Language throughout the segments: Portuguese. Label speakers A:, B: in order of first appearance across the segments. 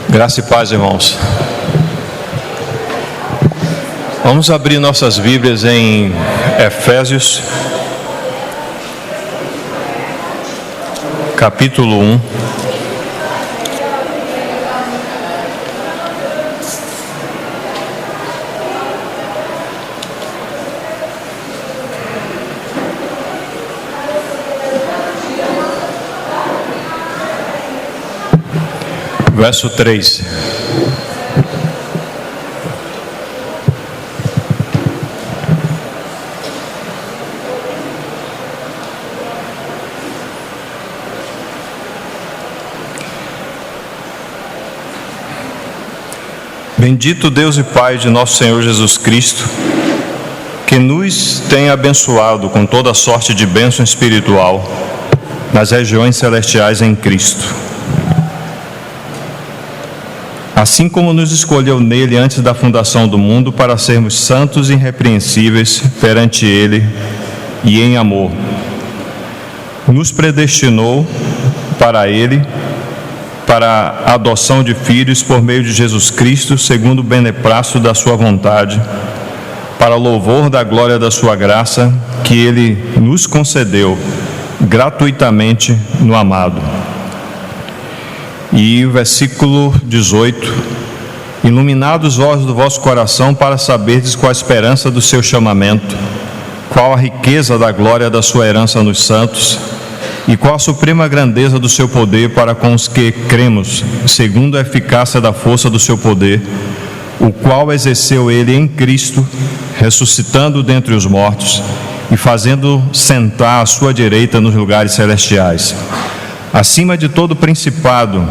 A: Graça e paz, irmãos. Vamos abrir nossas Bíblias em Efésios, capítulo 1. Verso 3. Bendito Deus e Pai de nosso Senhor Jesus Cristo, que nos tem abençoado com toda sorte de bênção espiritual nas regiões celestiais em Cristo. Assim como nos escolheu nele antes da fundação do mundo para sermos santos e irrepreensíveis perante ele e em amor, nos predestinou para ele, para a adoção de filhos por meio de Jesus Cristo, segundo o beneplácito da sua vontade, para louvor da glória da sua graça, que ele nos concedeu gratuitamente no amado. E o versículo 18: iluminados os olhos do vosso coração, para saberdes qual a esperança do seu chamamento, qual a riqueza da glória da sua herança nos santos, e qual a suprema grandeza do seu poder para com os que cremos, segundo a eficácia da força do seu poder, o qual exerceu ele em Cristo, ressuscitando dentre os mortos e fazendo sentar à sua direita nos lugares celestiais, acima de todo principado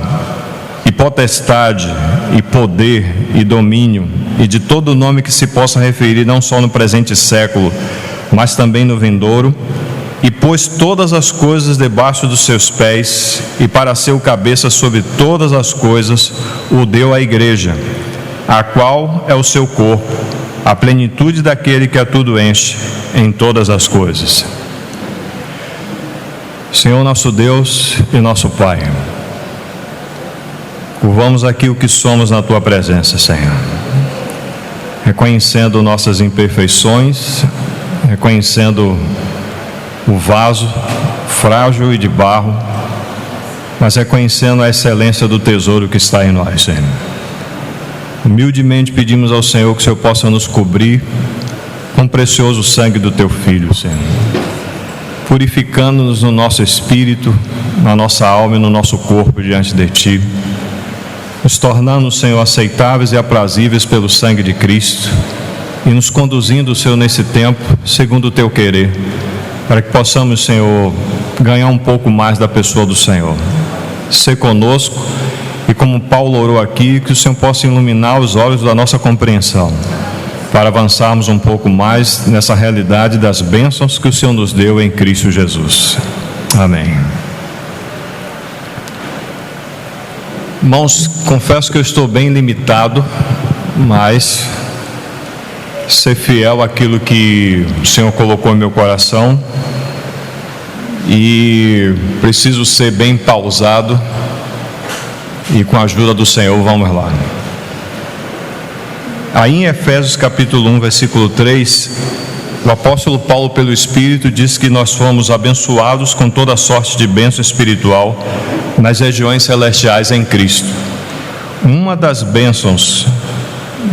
A: e potestade e poder e domínio e de todo nome que se possa referir não só no presente século, mas também no vindouro, e pôs todas as coisas debaixo dos seus pés, e para ser o cabeça sobre todas as coisas o deu à igreja, a qual é o seu corpo, a plenitude daquele que a tudo enche em todas as coisas. Senhor nosso Deus e nosso Pai, curvamos aqui o que somos na Tua presença, Senhor, reconhecendo nossas imperfeições, reconhecendo o vaso frágil e de barro, mas reconhecendo a excelência do tesouro que está em nós, Senhor. Humildemente pedimos ao Senhor que o Senhor possa nos cobrir com o precioso sangue do Teu Filho, Senhor, purificando-nos no nosso espírito, na nossa alma e no nosso corpo diante de Ti, nos tornando, Senhor, aceitáveis e aprazíveis pelo sangue de Cristo, e nos conduzindo, Senhor, nesse tempo, segundo o Teu querer, para que possamos, Senhor, ganhar um pouco mais da pessoa do Senhor. Ser conosco, e como Paulo orou aqui, que o Senhor possa iluminar os olhos da nossa compreensão, para avançarmos um pouco mais nessa realidade das bênçãos que o Senhor nos deu em Cristo Jesus. Amém. Irmãos, confesso que eu estou bem limitado, mas ser fiel àquilo que o Senhor colocou em meu coração, e preciso ser bem pausado, e com a ajuda do Senhor vamos lá. Aí em Efésios capítulo 1, versículo 3, o apóstolo Paulo, pelo Espírito, diz que nós fomos abençoados com toda sorte de bênção espiritual nas regiões celestiais em Cristo. Uma das bênçãos,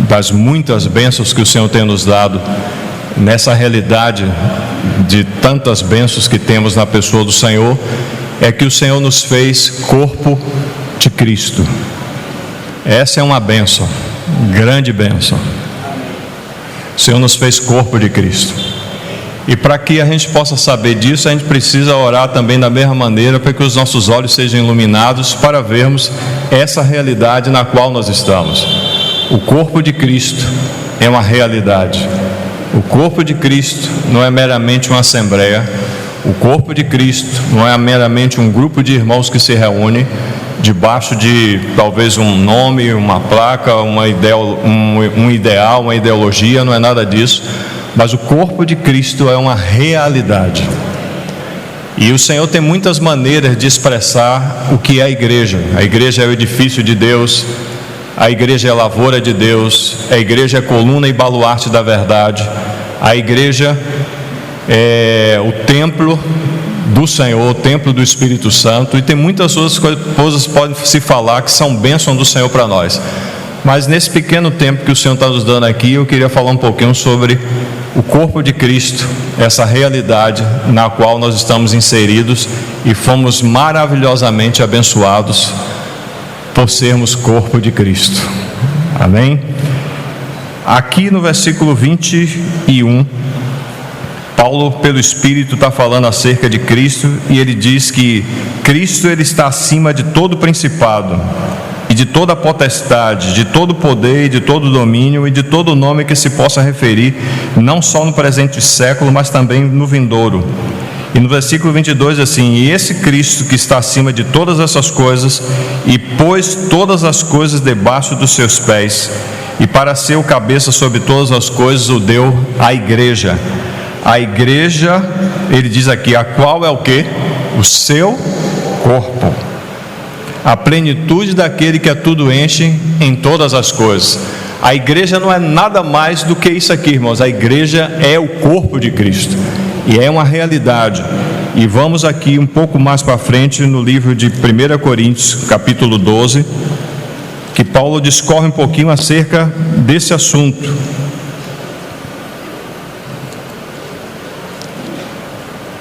A: das muitas bênçãos que o Senhor tem nos dado, nessa realidade de tantas bênçãos que temos na pessoa do Senhor, é que o Senhor nos fez corpo de Cristo. Essa é uma bênção, grande bênção. O Senhor nos fez corpo de Cristo, e para que a gente possa saber disso, a gente precisa orar também da mesma maneira, para que os nossos olhos sejam iluminados para vermos essa realidade na qual nós estamos. O corpo de Cristo é uma realidade. O corpo de Cristo não é meramente uma assembleia. O corpo de Cristo não é meramente um grupo de irmãos que se reúne debaixo de talvez um nome, uma placa, um ideal, uma ideologia. Não é nada disso, mas o corpo de Cristo é uma realidade. E o Senhor tem muitas maneiras de expressar o que é a igreja. A igreja é o edifício de Deus, A igreja é a lavoura de Deus, a igreja é coluna e baluarte da verdade, a igreja é o templo do Senhor, o templo do Espírito Santo, e tem muitas outras coisas que podem se falar que são bênçãos do Senhor para nós. Mas nesse pequeno tempo que o Senhor está nos dando aqui, eu queria falar um pouquinho sobre o corpo de Cristo, essa realidade na qual nós estamos inseridos e fomos maravilhosamente abençoados por sermos corpo de Cristo. Amém? Aqui no versículo 21, Paulo, pelo Espírito, está falando acerca de Cristo, e ele diz que Cristo ele está acima de todo principado, e de toda potestade, de todo poder, e de todo domínio, e de todo nome que se possa referir, não só no presente século, mas também no vindouro. E no versículo 22 assim: e esse Cristo que está acima de todas essas coisas, e pôs todas as coisas debaixo dos seus pés, e para ser o cabeça sobre todas as coisas, o deu à igreja. A igreja, ele diz aqui, a qual é o quê? O seu corpo, a plenitude daquele que a tudo enche em todas as coisas. A igreja não é nada mais do que isso aqui, irmãos. A igreja é o corpo de Cristo, e é uma realidade. E vamos aqui um pouco mais para frente no livro de 1 Coríntios, capítulo 12, que Paulo discorre um pouquinho acerca desse assunto.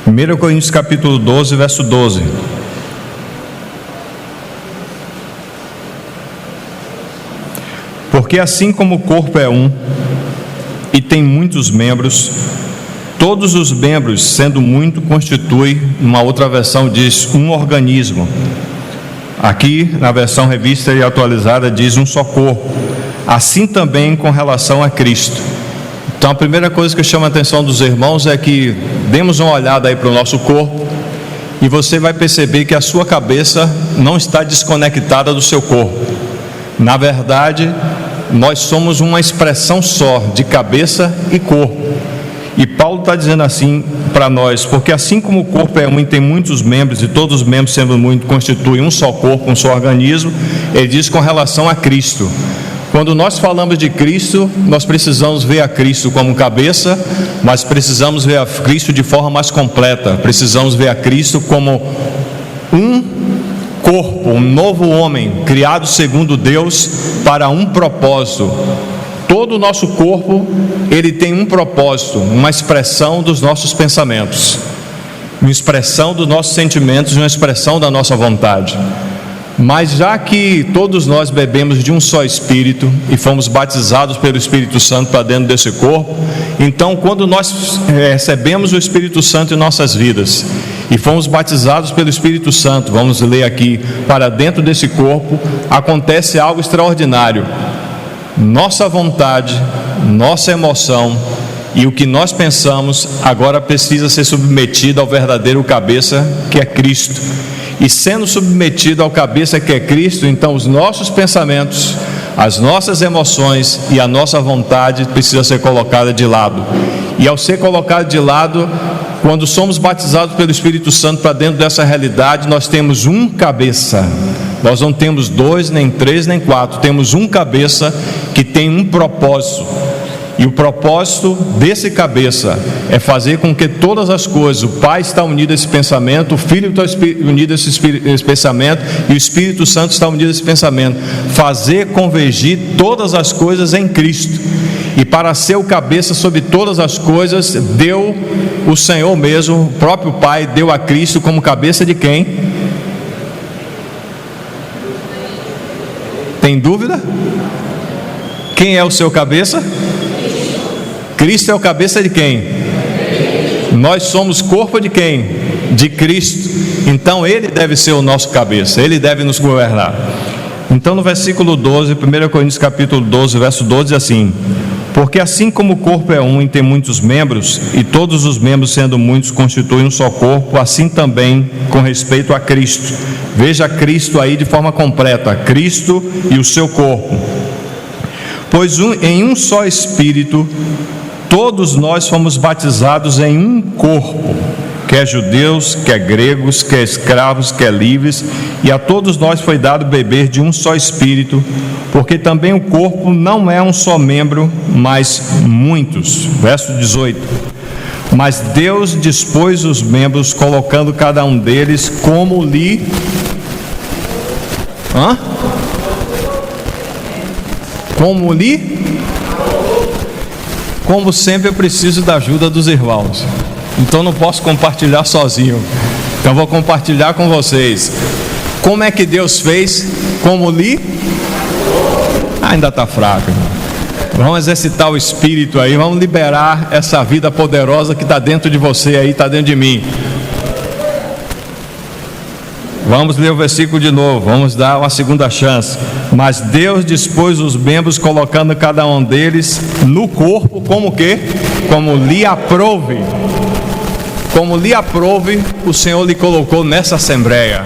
A: 1 Coríntios capítulo 12, verso 12. Porque assim como o corpo é um, e tem muitos membros, todos os membros, sendo muito, constituem, uma outra versão diz, um organismo. Aqui, na versão revista e atualizada, diz um só corpo. Assim também com relação a Cristo. Então a primeira coisa que chama a atenção dos irmãos é que demos uma olhada aí para o nosso corpo, e você vai perceber que a sua cabeça não está desconectada do seu corpo. Na verdade, nós somos uma expressão só de cabeça e corpo. E Paulo está dizendo assim para nós: porque assim como o corpo é um e tem muitos membros, e todos os membros sendo muitos constituem um só corpo, um só organismo, ele diz com relação a Cristo. Quando nós falamos de Cristo, nós precisamos ver a Cristo como cabeça, mas precisamos ver a Cristo de forma mais completa. Precisamos ver a Cristo como um corpo, um novo homem, criado segundo Deus para um propósito. Todo o nosso corpo, ele tem um propósito, uma expressão dos nossos pensamentos, uma expressão dos nossos sentimentos, uma expressão da nossa vontade. Mas já que todos nós bebemos de um só Espírito e fomos batizados pelo Espírito Santo para dentro desse corpo, então quando nós recebemos o Espírito Santo em nossas vidas e fomos batizados pelo Espírito Santo, vamos ler aqui, para dentro desse corpo, acontece algo extraordinário. Nossa vontade, nossa emoção e o que nós pensamos agora precisa ser submetido ao verdadeiro cabeça, que é Cristo. E sendo submetido ao cabeça, que é Cristo, então os nossos pensamentos, as nossas emoções e a nossa vontade precisa ser colocada de lado. E ao ser colocado de lado, quando somos batizados pelo Espírito Santo para dentro dessa realidade, nós temos um cabeça. Nós não temos dois, nem três, nem quatro. Temos um cabeça que tem um propósito. E o propósito desse cabeça é fazer com que todas as coisas, o Pai está unido a esse pensamento, o Filho está unido a esse pensamento, e o Espírito Santo está unido a esse pensamento, fazer convergir todas as coisas em Cristo. E para ser o cabeça sobre todas as coisas, deu o Senhor mesmo, o próprio Pai deu a Cristo como cabeça de quem? Tem dúvida? Quem é o seu cabeça? Cristo é o cabeça de quem? Nós somos corpo de quem? De Cristo. Então Ele deve ser o nosso cabeça, Ele deve nos governar. Então no versículo 12, 1 Coríntios capítulo 12, verso 12 diz assim: porque assim como o corpo é um e tem muitos membros, e todos os membros sendo muitos constituem um só corpo, assim também com respeito a Cristo. Veja Cristo aí de forma completa, Cristo e o seu corpo. Pois em um só Espírito todos nós fomos batizados em um corpo. Ok? quer judeus, quer gregos, quer escravos, quer livres, e a todos nós foi dado beber de um só Espírito, porque também o corpo não é um só membro, mas muitos. Verso 18. Mas Deus dispôs os membros, colocando cada um deles como lhe... Como sempre, eu preciso da ajuda dos irmãos, então não posso compartilhar sozinho, então vou compartilhar com vocês. Como é que Deus fez? Como lhe... ainda está fraco, irmão. Vamos exercitar o Espírito aí, vamos liberar essa vida poderosa que está dentro de você aí, está dentro de mim. Vamos ler o versículo de novo, vamos dar uma segunda chance. Mas Deus dispôs os membros, colocando cada um deles no corpo, como que? Como lhe aprouve. Como lhe aprouve, o Senhor lhe colocou nessa assembleia.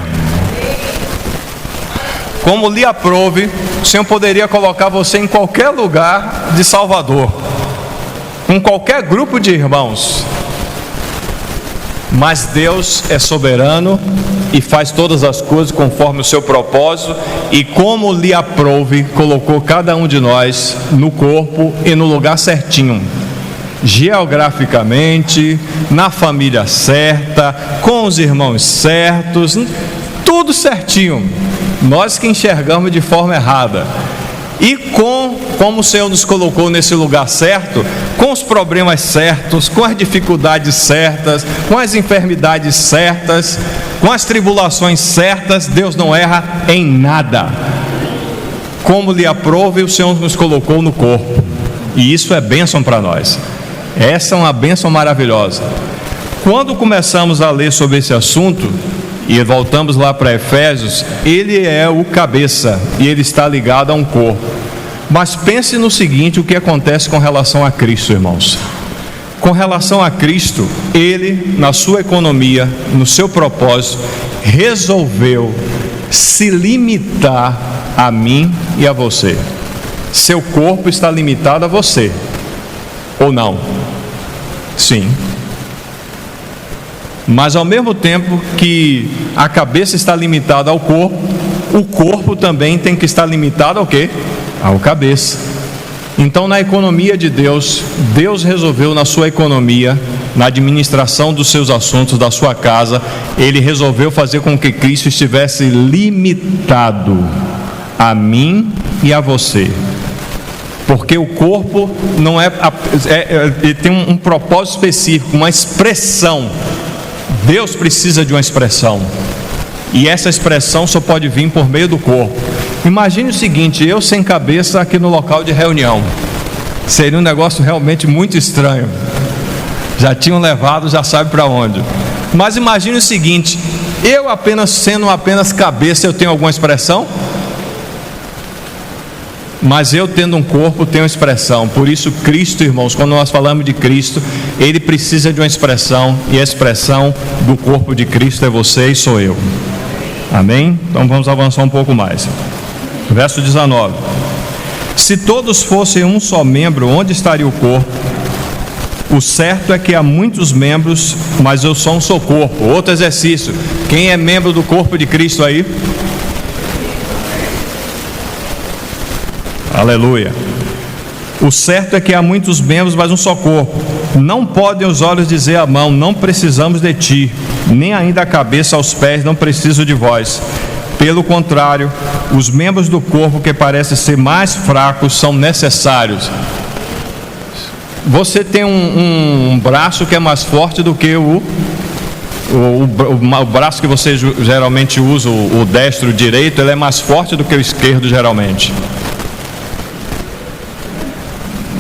A: Como lhe aprouve, o Senhor poderia colocar você em qualquer lugar de Salvador, em qualquer grupo de irmãos. Mas Deus é soberano e faz todas as coisas conforme o seu propósito, e como lhe aprouve, colocou cada um de nós no corpo e no lugar certinho, geograficamente, na família certa, com os irmãos certos, tudo certinho. Nós que enxergamos de forma errada. E como o Senhor nos colocou nesse lugar certo, com os problemas certos, com as dificuldades certas, com as enfermidades certas, com as tribulações certas, Deus não erra em nada. Como lhe aprouve, o Senhor nos colocou no corpo, e isso é bênção para nós. Essa é uma bênção maravilhosa. Quando começamos a ler sobre esse assunto, e voltamos lá para Efésios, ele é o cabeça e ele está ligado a um corpo. Mas pense no seguinte: o que acontece com relação a Cristo, irmãos? Com relação a Cristo, ele, na sua economia, no seu propósito, resolveu se limitar a mim e a você. Seu corpo está limitado a você, ou não? Sim. Mas ao mesmo tempo que a cabeça está limitada ao corpo, o corpo também tem que estar limitado ao quê? Ao cabeça. Então, na economia de Deus, Deus resolveu na sua economia, na administração dos seus assuntos, da sua casa, ele resolveu fazer com que Cristo estivesse limitado a mim e a você. Porque o corpo não ele tem um propósito específico, uma expressão. Deus precisa de uma expressão, e essa expressão só pode vir por meio do corpo. Imagine o seguinte: eu sem cabeça aqui no local de reunião, seria um negócio realmente muito estranho. Já tinham levado, já sabe para onde. Mas imagine o seguinte: eu sendo apenas cabeça, eu tenho alguma expressão? Mas eu, tendo um corpo, tenho expressão. Por isso Cristo, irmãos, quando nós falamos de Cristo, ele precisa de uma expressão, e a expressão do corpo de Cristo é você e sou eu. Amém? Então vamos avançar um pouco mais. Verso 19: se todos fossem um só membro, onde estaria o corpo? O certo é que há muitos membros, mas eu sou um só corpo. Outro exercício: quem é membro do corpo de Cristo aí? Aleluia. O certo é que há muitos membros, mas um só corpo. Não podem os olhos dizer à mão: não precisamos de ti, nem ainda a cabeça aos pés: não preciso de vós. Pelo contrário, os membros do corpo que parecem ser mais fracos são necessários. Você tem um braço que é mais forte do que o braço que você geralmente usa, o destro, o direito, ele é mais forte do que o esquerdo geralmente.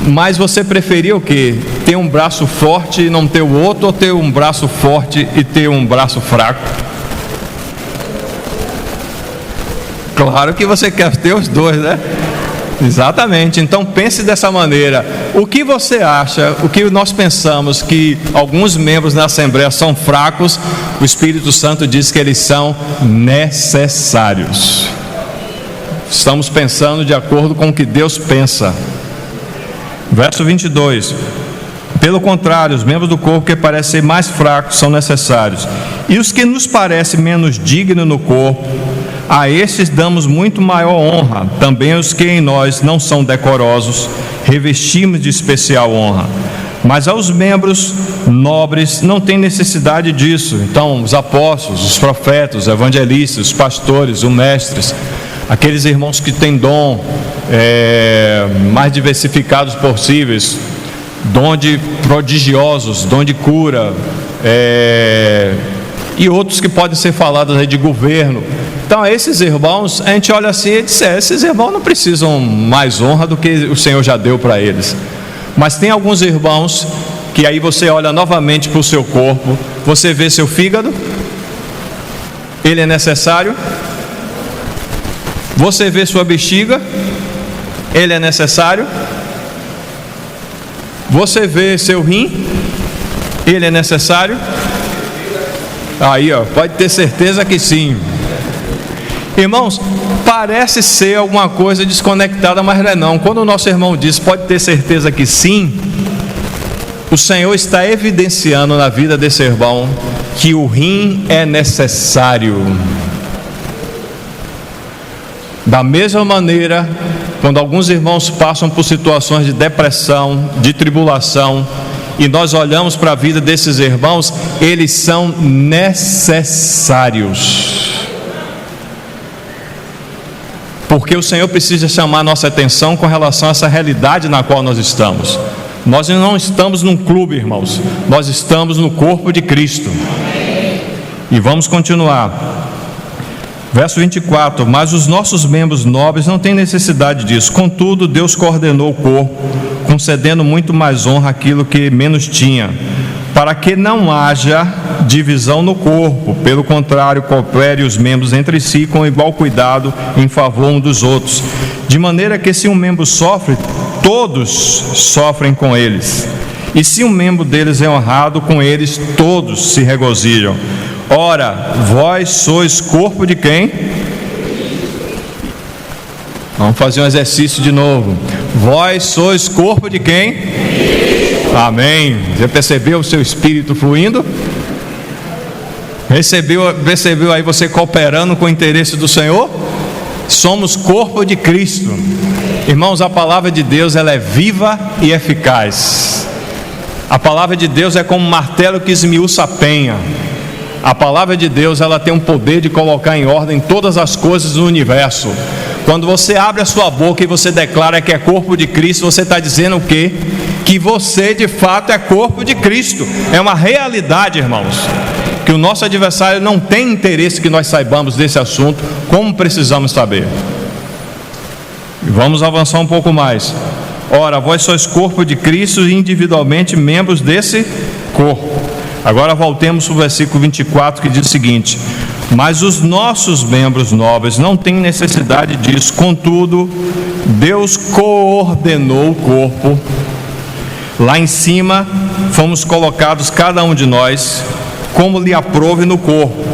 A: Mas você preferia o quê? Ter um braço forte e não ter o outro, ou ter um braço forte e ter um braço fraco? Claro que você quer ter os dois, né? Exatamente. Então pense dessa maneira: o que você acha, o que nós pensamos que alguns membros na Assembleia são fracos, o Espírito Santo diz que eles são necessários. Estamos pensando de acordo com o que Deus pensa. Verso 22: Pelo contrário, os membros do corpo que parecem mais fracos são necessários. E os que nos parecem menos dignos no corpo, a estes damos muito maior honra. Também os que em nós não são decorosos, revestimos de especial honra. Mas aos membros nobres não tem necessidade disso. Então, os apóstolos, os profetas, os evangelistas, os pastores, os mestres, aqueles irmãos que têm dom mais diversificados possíveis, dom de prodigiosos, dom de cura, e outros que podem ser falados aí de governo. Então, esses irmãos, a gente olha assim e diz: esses irmãos não precisam mais honra do que o Senhor já deu para eles. Mas tem alguns irmãos que aí você olha novamente para o seu corpo, você vê seu fígado, ele é necessário. Você vê sua bexiga, ele é necessário. Você vê seu rim, ele é necessário. Aí, pode ter certeza que sim. Irmãos, parece ser alguma coisa desconectada, mas não é não. Quando o nosso irmão diz pode ter certeza que sim, o Senhor está evidenciando na vida desse irmão que o rim é necessário. Da mesma maneira, quando alguns irmãos passam por situações de depressão, de tribulação, e nós olhamos para a vida desses irmãos, eles são necessários. Porque o Senhor precisa chamar a nossa atenção com relação a essa realidade na qual nós estamos. Nós não estamos num clube, irmãos, nós estamos no corpo de Cristo. E vamos continuar. Verso 24: mas os nossos membros nobres não têm necessidade disso. Contudo, Deus coordenou o corpo, concedendo muito mais honra àquilo que menos tinha, para que não haja divisão no corpo. Pelo contrário, coopere os membros entre si com igual cuidado em favor um dos outros, de maneira que se um membro sofre, todos sofrem com eles, e se um membro deles é honrado, com eles todos se regozijam. Ora, vós sois corpo de quem? Vamos fazer um exercício de novo. Vós sois corpo de quem? Amém. Já percebeu o seu espírito fluindo? Percebeu aí você cooperando com o interesse do Senhor? Somos corpo de Cristo. Irmãos, a palavra de Deus, ela é viva e eficaz. A palavra de Deus é como um martelo que esmiuça a penha. A palavra de Deus, ela tem um poder de colocar em ordem todas as coisas do universo. Quando você abre a sua boca e você declara que é corpo de Cristo, você está dizendo o quê? Que você de fato é corpo de Cristo. É uma realidade, irmãos, que o nosso adversário não tem interesse que nós saibamos desse assunto, como precisamos saber. E vamos avançar um pouco mais. Ora, vós sois corpo de Cristo e individualmente membros desse corpo. Agora voltemos para o versículo 24, que diz o seguinte: mas os nossos membros nobres não têm necessidade disso. Contudo, Deus coordenou o corpo. Lá em cima fomos colocados cada um de nós como lhe aprouve no corpo,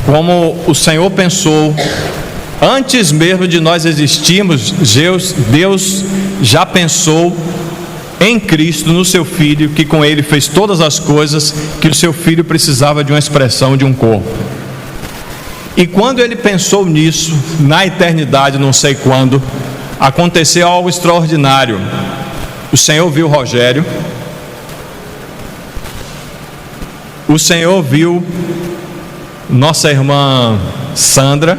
A: como o Senhor pensou. Antes mesmo de nós existirmos, Deus já pensou em Cristo, no seu Filho, que com ele fez todas as coisas, que o seu Filho precisava de uma expressão de um corpo. E quando ele pensou nisso, na eternidade, não sei quando, aconteceu algo extraordinário. O Senhor viu Rogério, o Senhor viu nossa irmã Sandra,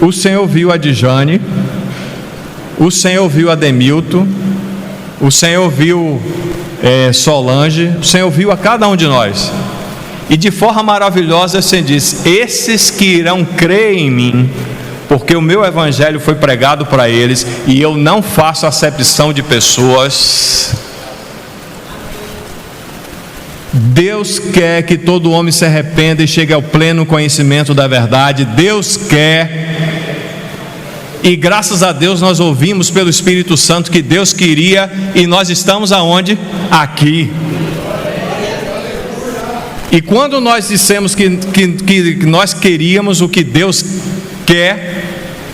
A: o Senhor viu a Dijane, o Senhor viu Ademilton, o Senhor viu Solange, o Senhor viu a cada um de nós. E de forma maravilhosa você diz: esses que irão crer em mim, porque o meu evangelho foi pregado para eles, e eu não faço acepção de pessoas. Deus quer que todo homem se arrependa e chegue ao pleno conhecimento da verdade. Deus quer. E graças a Deus nós ouvimos pelo Espírito Santo que Deus queria, e nós estamos aonde? Aqui. E quando nós dissemos que nós queríamos o que Deus quer,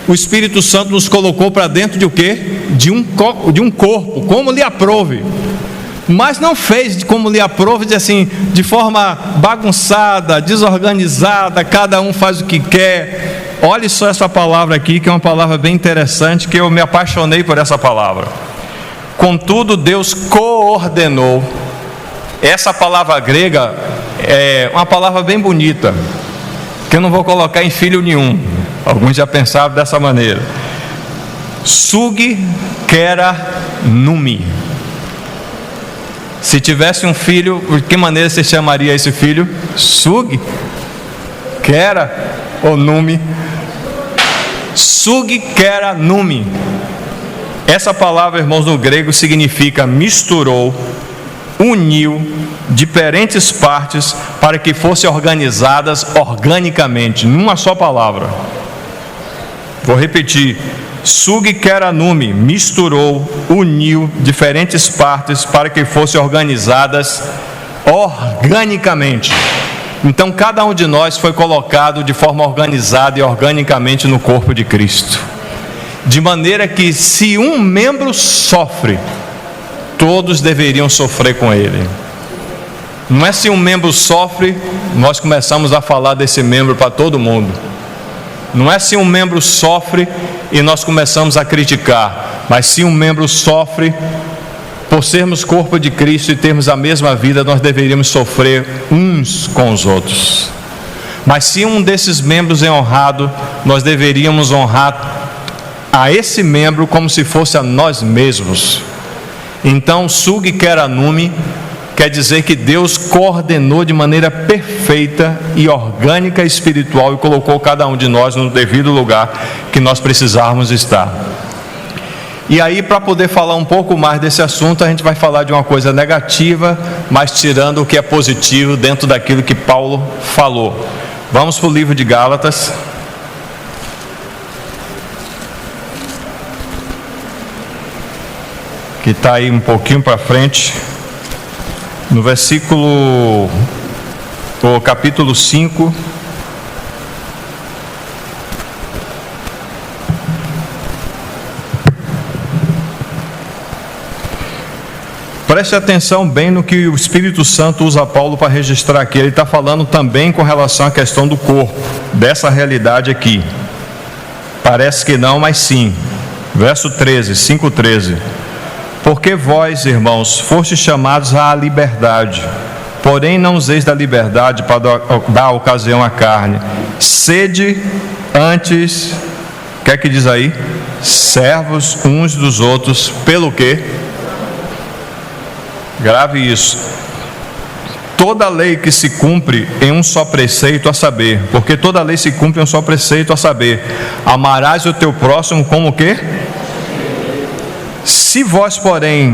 A: o o Espírito Santo nos colocou para dentro de o quê? De um corpo, como lhe aprouve. Mas não fez como lhe aprouve, assim, de forma bagunçada, desorganizada, cada um faz o que quer. Olhe só essa palavra aqui, que é uma palavra bem interessante, que eu me apaixonei por essa palavra. Contudo, Deus coordenou. Essa palavra grega é uma palavra bem bonita, que eu não vou colocar em filho nenhum. Alguns já pensaram dessa maneira. Sug kera numi. Se tivesse um filho, de que maneira você chamaria esse filho? Sug kera ou numi? Sug kera numi. Essa palavra, irmãos, no grego significa misturou, uniu diferentes partes para que fossem organizadas organicamente, numa só palavra. Vou repetir. Sug kera numi, misturou, uniu diferentes partes para que fossem organizadas organicamente. Então cada um de nós foi colocado de forma organizada e organicamente no corpo de Cristo. De maneira que se um membro sofre, todos deveriam sofrer com ele. Não é se um membro sofre, nós começamos a falar desse membro para todo mundo. Não é se um membro sofre e nós começamos a criticar, mas se um membro sofre, por sermos corpo de Cristo e termos a mesma vida, nós deveríamos sofrer uns com os outros. Mas se um desses membros é honrado, nós deveríamos honrar a esse membro como se fosse a nós mesmos. Então, sug kera numi quer dizer que Deus coordenou de maneira perfeita e orgânica e espiritual e colocou cada um de nós no devido lugar que nós precisávamos estar. E aí, para poder falar um pouco mais desse assunto, a gente vai falar de uma coisa negativa, mas tirando o que é positivo dentro daquilo que Paulo falou. Vamos para o livro de Gálatas. Que está aí um pouquinho para frente. No capítulo 5, preste atenção bem no que o Espírito Santo usa Paulo para registrar aqui. Ele está falando também com relação à questão do corpo, dessa realidade aqui. Parece que não, mas sim. Verso 13, 5:13. Porque vós, irmãos, fostes chamados à liberdade, porém não useis da liberdade para dar ocasião à carne. Sede antes, o que é que diz aí? Servos uns dos outros, pelo quê? Grave isso. Toda lei que se cumpre em um só preceito, a saber, porque toda lei se cumpre em um só preceito, a saber, amarás o teu próximo como o quê? Se vós, porém,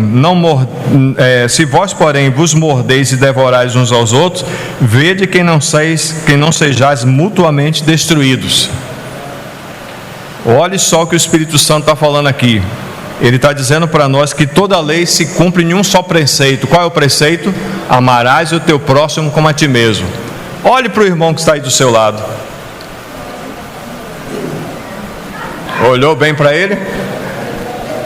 A: vos mordeis e devorais uns aos outros, vede que não sejais mutuamente destruídos. Olhe só o que o Espírito Santo está falando aqui. Ele está dizendo para nós que toda lei se cumpre em um só preceito. Qual é o preceito? Amarás o teu próximo como a ti mesmo. Olhe para o irmão que está aí do seu lado. Olhou bem para ele?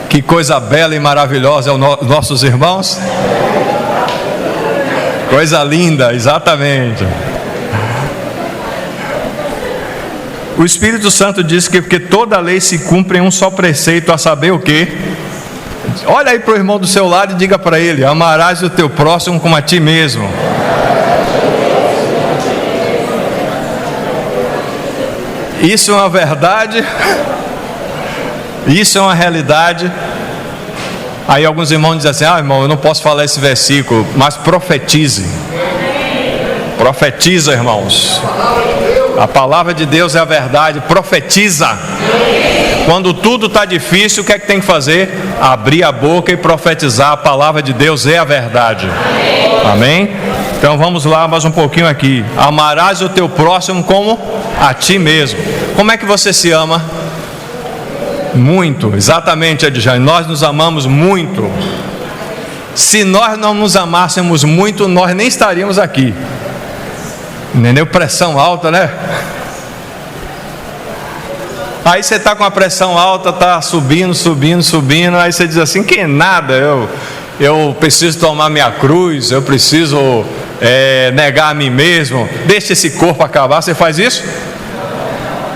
A: Que coisa bela e maravilhosa é os nossos irmãos. Coisa linda, exatamente. O Espírito Santo diz que porque toda lei se cumpre em um só preceito, a saber o quê? Olha aí para o irmão do seu lado e diga para ele: amarás o teu próximo como a ti mesmo. Isso é uma verdade. Isso é uma realidade. Aí alguns irmãos dizem assim: irmão, eu não posso falar esse versículo, mas profetize. Profetiza, irmãos. A palavra de Deus é a verdade. Profetiza. Quando tudo está difícil, o que é que tem que fazer? Abrir a boca e profetizar. A palavra de Deus é a verdade. Amém? Então vamos lá mais um pouquinho aqui. Amarás o teu próximo como a ti mesmo. Como é que você se ama? Muito, exatamente, Edjane. Nós nos amamos muito. Se nós não nos amássemos muito, nós nem estaríamos aqui. Entendeu? Pressão alta, né? Aí você está com a pressão alta, está subindo, aí você diz assim, que nada, eu preciso tomar minha cruz, eu preciso negar a mim mesmo, deixa esse corpo acabar. Você faz isso?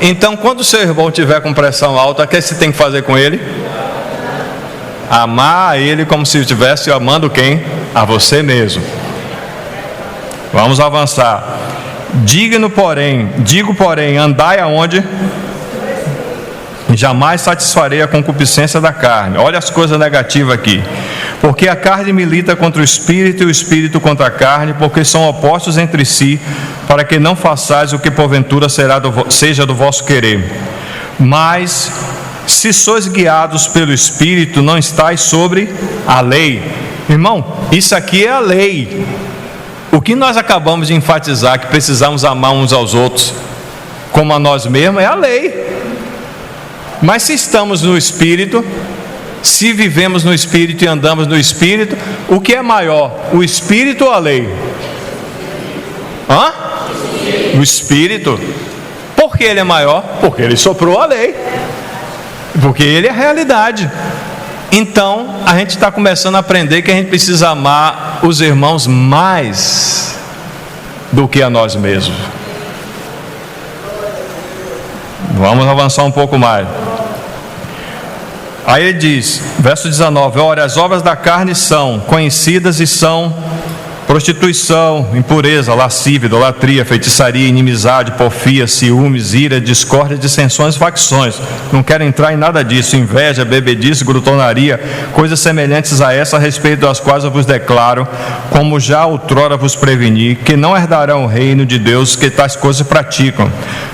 A: Então, quando o seu irmão tiver com pressão alta, o que você tem que fazer com ele? Amar ele como se estivesse amando quem? A você mesmo. Vamos avançar. Digo, porém, andai aonde? Jamais satisfarei a concupiscência da carne. Olha as coisas negativas aqui. Porque a carne milita contra o espírito e o espírito contra a carne, porque são opostos entre si, para que não façais o que porventura seja do vosso querer. Mas, se sois guiados pelo espírito, não estáis sobre a lei. Irmão, isso aqui é a lei. O que nós acabamos de enfatizar, que precisamos amar uns aos outros como a nós mesmos, é a lei. Mas se estamos no Espírito, se vivemos no Espírito e andamos no Espírito, o que é maior, o Espírito ou a lei? O Espírito. Por que ele é maior? Porque ele soprou a lei, porque ele é a realidade. Então a gente está começando a aprender que a gente precisa amar os irmãos mais do que a nós mesmos. Vamos avançar um pouco mais. Aí ele diz, verso 19: ora, as obras da carne são conhecidas e são prostituição, impureza, lascívia, idolatria, feitiçaria, inimizade, porfia, ciúmes, ira, discórdia, dissensões, facções. Não quero entrar em nada disso. Inveja, bebedice, glutonaria, coisas semelhantes a essa, a respeito das quais eu vos declaro, como já outrora vos preveni, que não herdarão o reino de Deus que tais coisas praticam.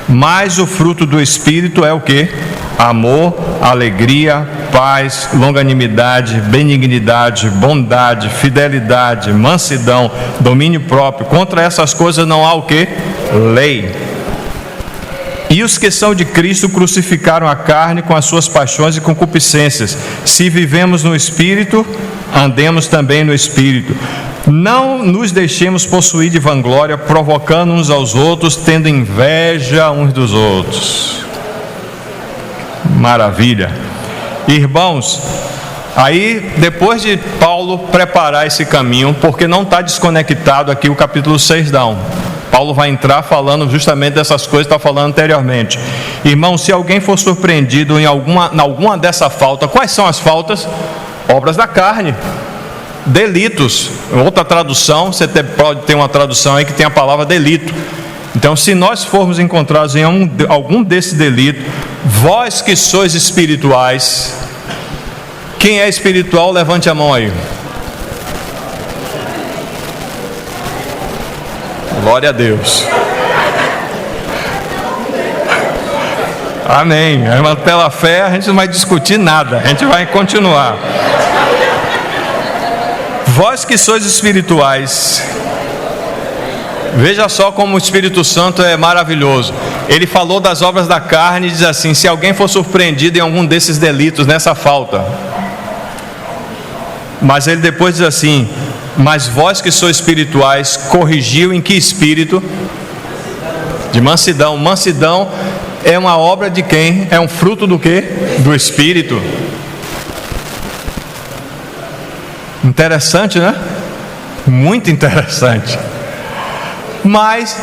A: Mas o fruto do Espírito é o que? Amor, alegria, paz, longanimidade, benignidade, bondade, fidelidade, mansidão, domínio próprio. Contra essas coisas não há o que? Lei. E os que são de Cristo crucificaram a carne com as suas paixões e concupiscências. Se vivemos no Espírito, andemos também no Espírito. Não nos deixemos possuir de vanglória, provocando uns aos outros, tendo inveja uns dos outros. Maravilha. Irmãos, aí depois de Paulo preparar esse caminho, porque não está desconectado aqui o capítulo 6 não. Paulo vai entrar falando justamente dessas coisas que está falando anteriormente. Irmão, se alguém for surpreendido em alguma dessa falta, quais são as faltas? Obras da carne, delitos. Outra tradução, você pode ter uma tradução aí que tem a palavra delito. Então, se nós formos encontrados em algum desses delitos, vós que sois espirituais, quem é espiritual, levante a mão aí. Glória a Deus. Amém. Pela fé a gente não vai discutir nada, a gente vai continuar. Vós que sois espirituais, veja só como o Espírito Santo é maravilhoso. Ele falou das obras da carne e diz assim: se alguém for surpreendido em algum desses delitos, nessa falta. Mas ele depois diz assim: mas vós que sois espirituais, corrigiu em que espírito? De mansidão. Mansidão é uma obra de quem? É um fruto do quê? Do Espírito. Interessante, né? Muito interessante. Mas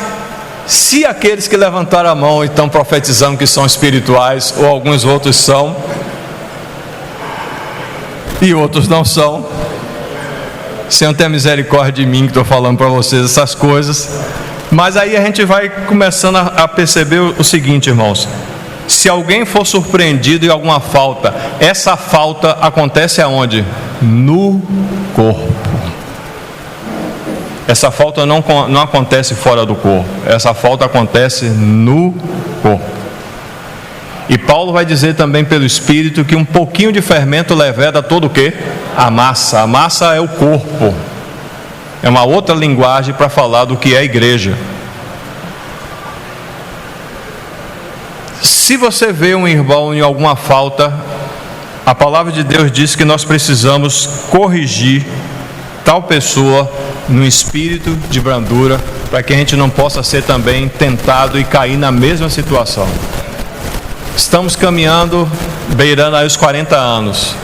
A: se aqueles que levantaram a mão e estão profetizando que são espirituais, ou alguns outros são e outros não são, Senhor, tenha misericórdia de mim que estou falando para vocês essas coisas. Mas aí a gente vai começando a perceber o seguinte, irmãos: se alguém for surpreendido em alguma falta, essa falta acontece aonde? No corpo. Essa falta não acontece fora do corpo, essa falta acontece no corpo. E Paulo vai dizer também pelo Espírito que um pouquinho de fermento leveda todo o quê? A massa. A massa é o corpo. É uma outra linguagem para falar do que é a igreja. Se você vê um irmão em alguma falta, a palavra de Deus diz que nós precisamos corrigir tal pessoa no espírito de brandura, para que a gente não possa ser também tentado e cair na mesma situação. Estamos caminhando, beirando aí os 40 anos.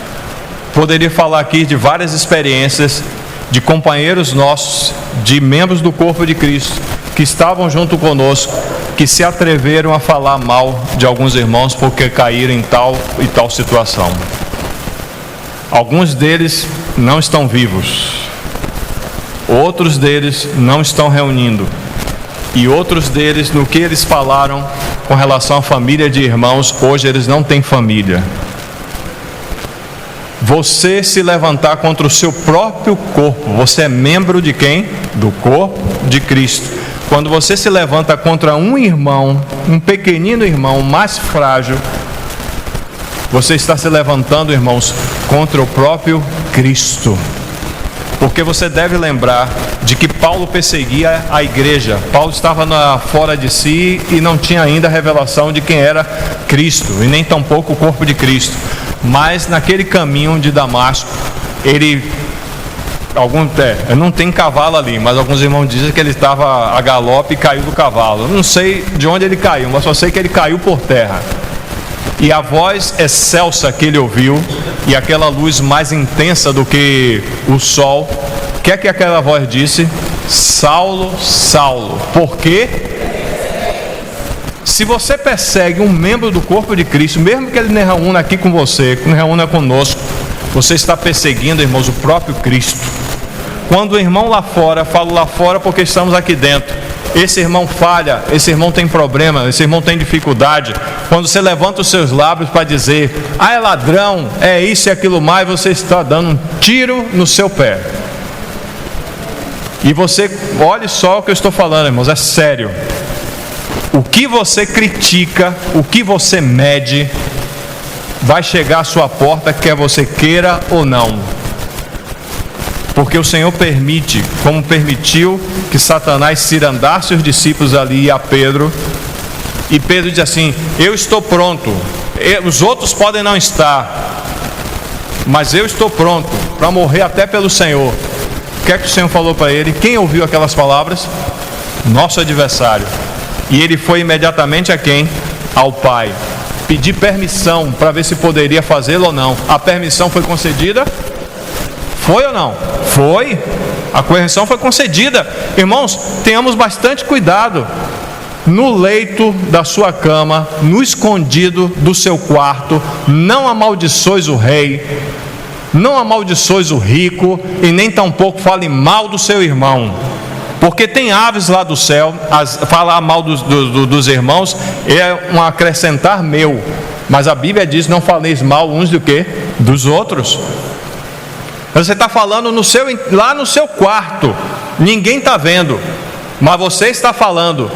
A: Poderia falar aqui de várias experiências de companheiros nossos, de membros do corpo de Cristo, que estavam junto conosco, que se atreveram a falar mal de alguns irmãos porque caíram em tal e tal situação. Alguns deles não estão vivos, outros deles não estão reunindo, e outros deles, no que eles falaram com relação à família de irmãos, hoje eles não têm família. Você se levantar contra o seu próprio corpo, você é membro de quem? Do corpo de Cristo. Quando você se levanta contra um irmão, um pequenino irmão mais frágil, você está se levantando, irmãos, contra o próprio Cristo. Porque você deve lembrar de que Paulo perseguia a igreja. Paulo estava fora de si e não tinha ainda a revelação de quem era Cristo, e nem tampouco o corpo de Cristo. Mas naquele caminho de Damasco, não tem cavalo ali, mas alguns irmãos dizem que ele estava a galope e caiu do cavalo. Eu não sei de onde ele caiu, mas só sei que ele caiu por terra. E a voz excelsa que ele ouviu, e aquela luz mais intensa do que o sol, o que é que aquela voz disse? Saulo, Saulo, por quê? Se você persegue um membro do corpo de Cristo, mesmo que ele não reúna aqui com você, que não reúna conosco, você está perseguindo, irmãos, o próprio Cristo. Quando o irmão lá fora, falo lá fora porque estamos aqui dentro, esse irmão falha, esse irmão tem problema, esse irmão tem dificuldade, quando você levanta os seus lábios para dizer, é ladrão, é isso e aquilo mais, você está dando um tiro no seu pé. E você, olhe só o que eu estou falando, irmãos, é sério. O que você critica, o que você mede, vai chegar à sua porta, quer você queira ou não. Porque o Senhor permite, como permitiu que Satanás cirandasse os discípulos ali e a Pedro. E Pedro diz assim, eu estou pronto, os outros podem não estar, mas eu estou pronto para morrer até pelo Senhor. O que é que o Senhor falou para ele? Quem ouviu aquelas palavras? Nosso adversário. E ele foi imediatamente a quem? Ao Pai. Pedir permissão para ver se poderia fazê-lo ou não. A permissão foi concedida? Foi ou não? Foi. A correção foi concedida. Irmãos, tenhamos bastante cuidado. No leito da sua cama, no escondido do seu quarto, não amaldiçoes o rei, não amaldiçoes o rico, e nem tampouco fale mal do seu irmão. Porque tem aves lá do céu, falar mal dos irmãos é um acrescentar meu. Mas a Bíblia diz, não faleis mal uns do que? Dos outros. Você está falando lá no seu quarto, ninguém está vendo, mas você está falando.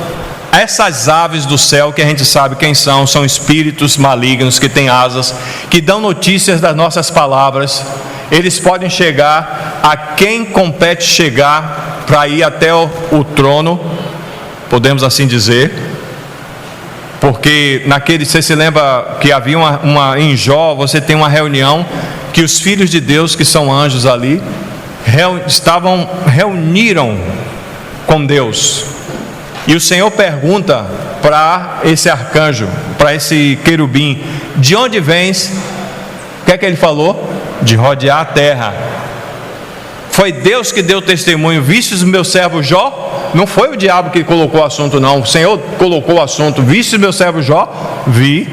A: Essas aves do céu, que a gente sabe quem são espíritos malignos que têm asas, que dão notícias das nossas palavras. Eles podem chegar a quem compete chegar para ir até o trono, podemos assim dizer, porque você se lembra que havia em Jó, você tem uma reunião que os filhos de Deus, que são anjos ali, reuniram com Deus. E o Senhor pergunta para esse arcanjo, para esse querubim, de onde vens? O que é que ele falou? De rodear a terra. Foi Deus que deu testemunho, vistes o meu servo Jó? Não foi o diabo que colocou o assunto, não. O Senhor colocou o assunto, vistes o meu servo Jó? Vi.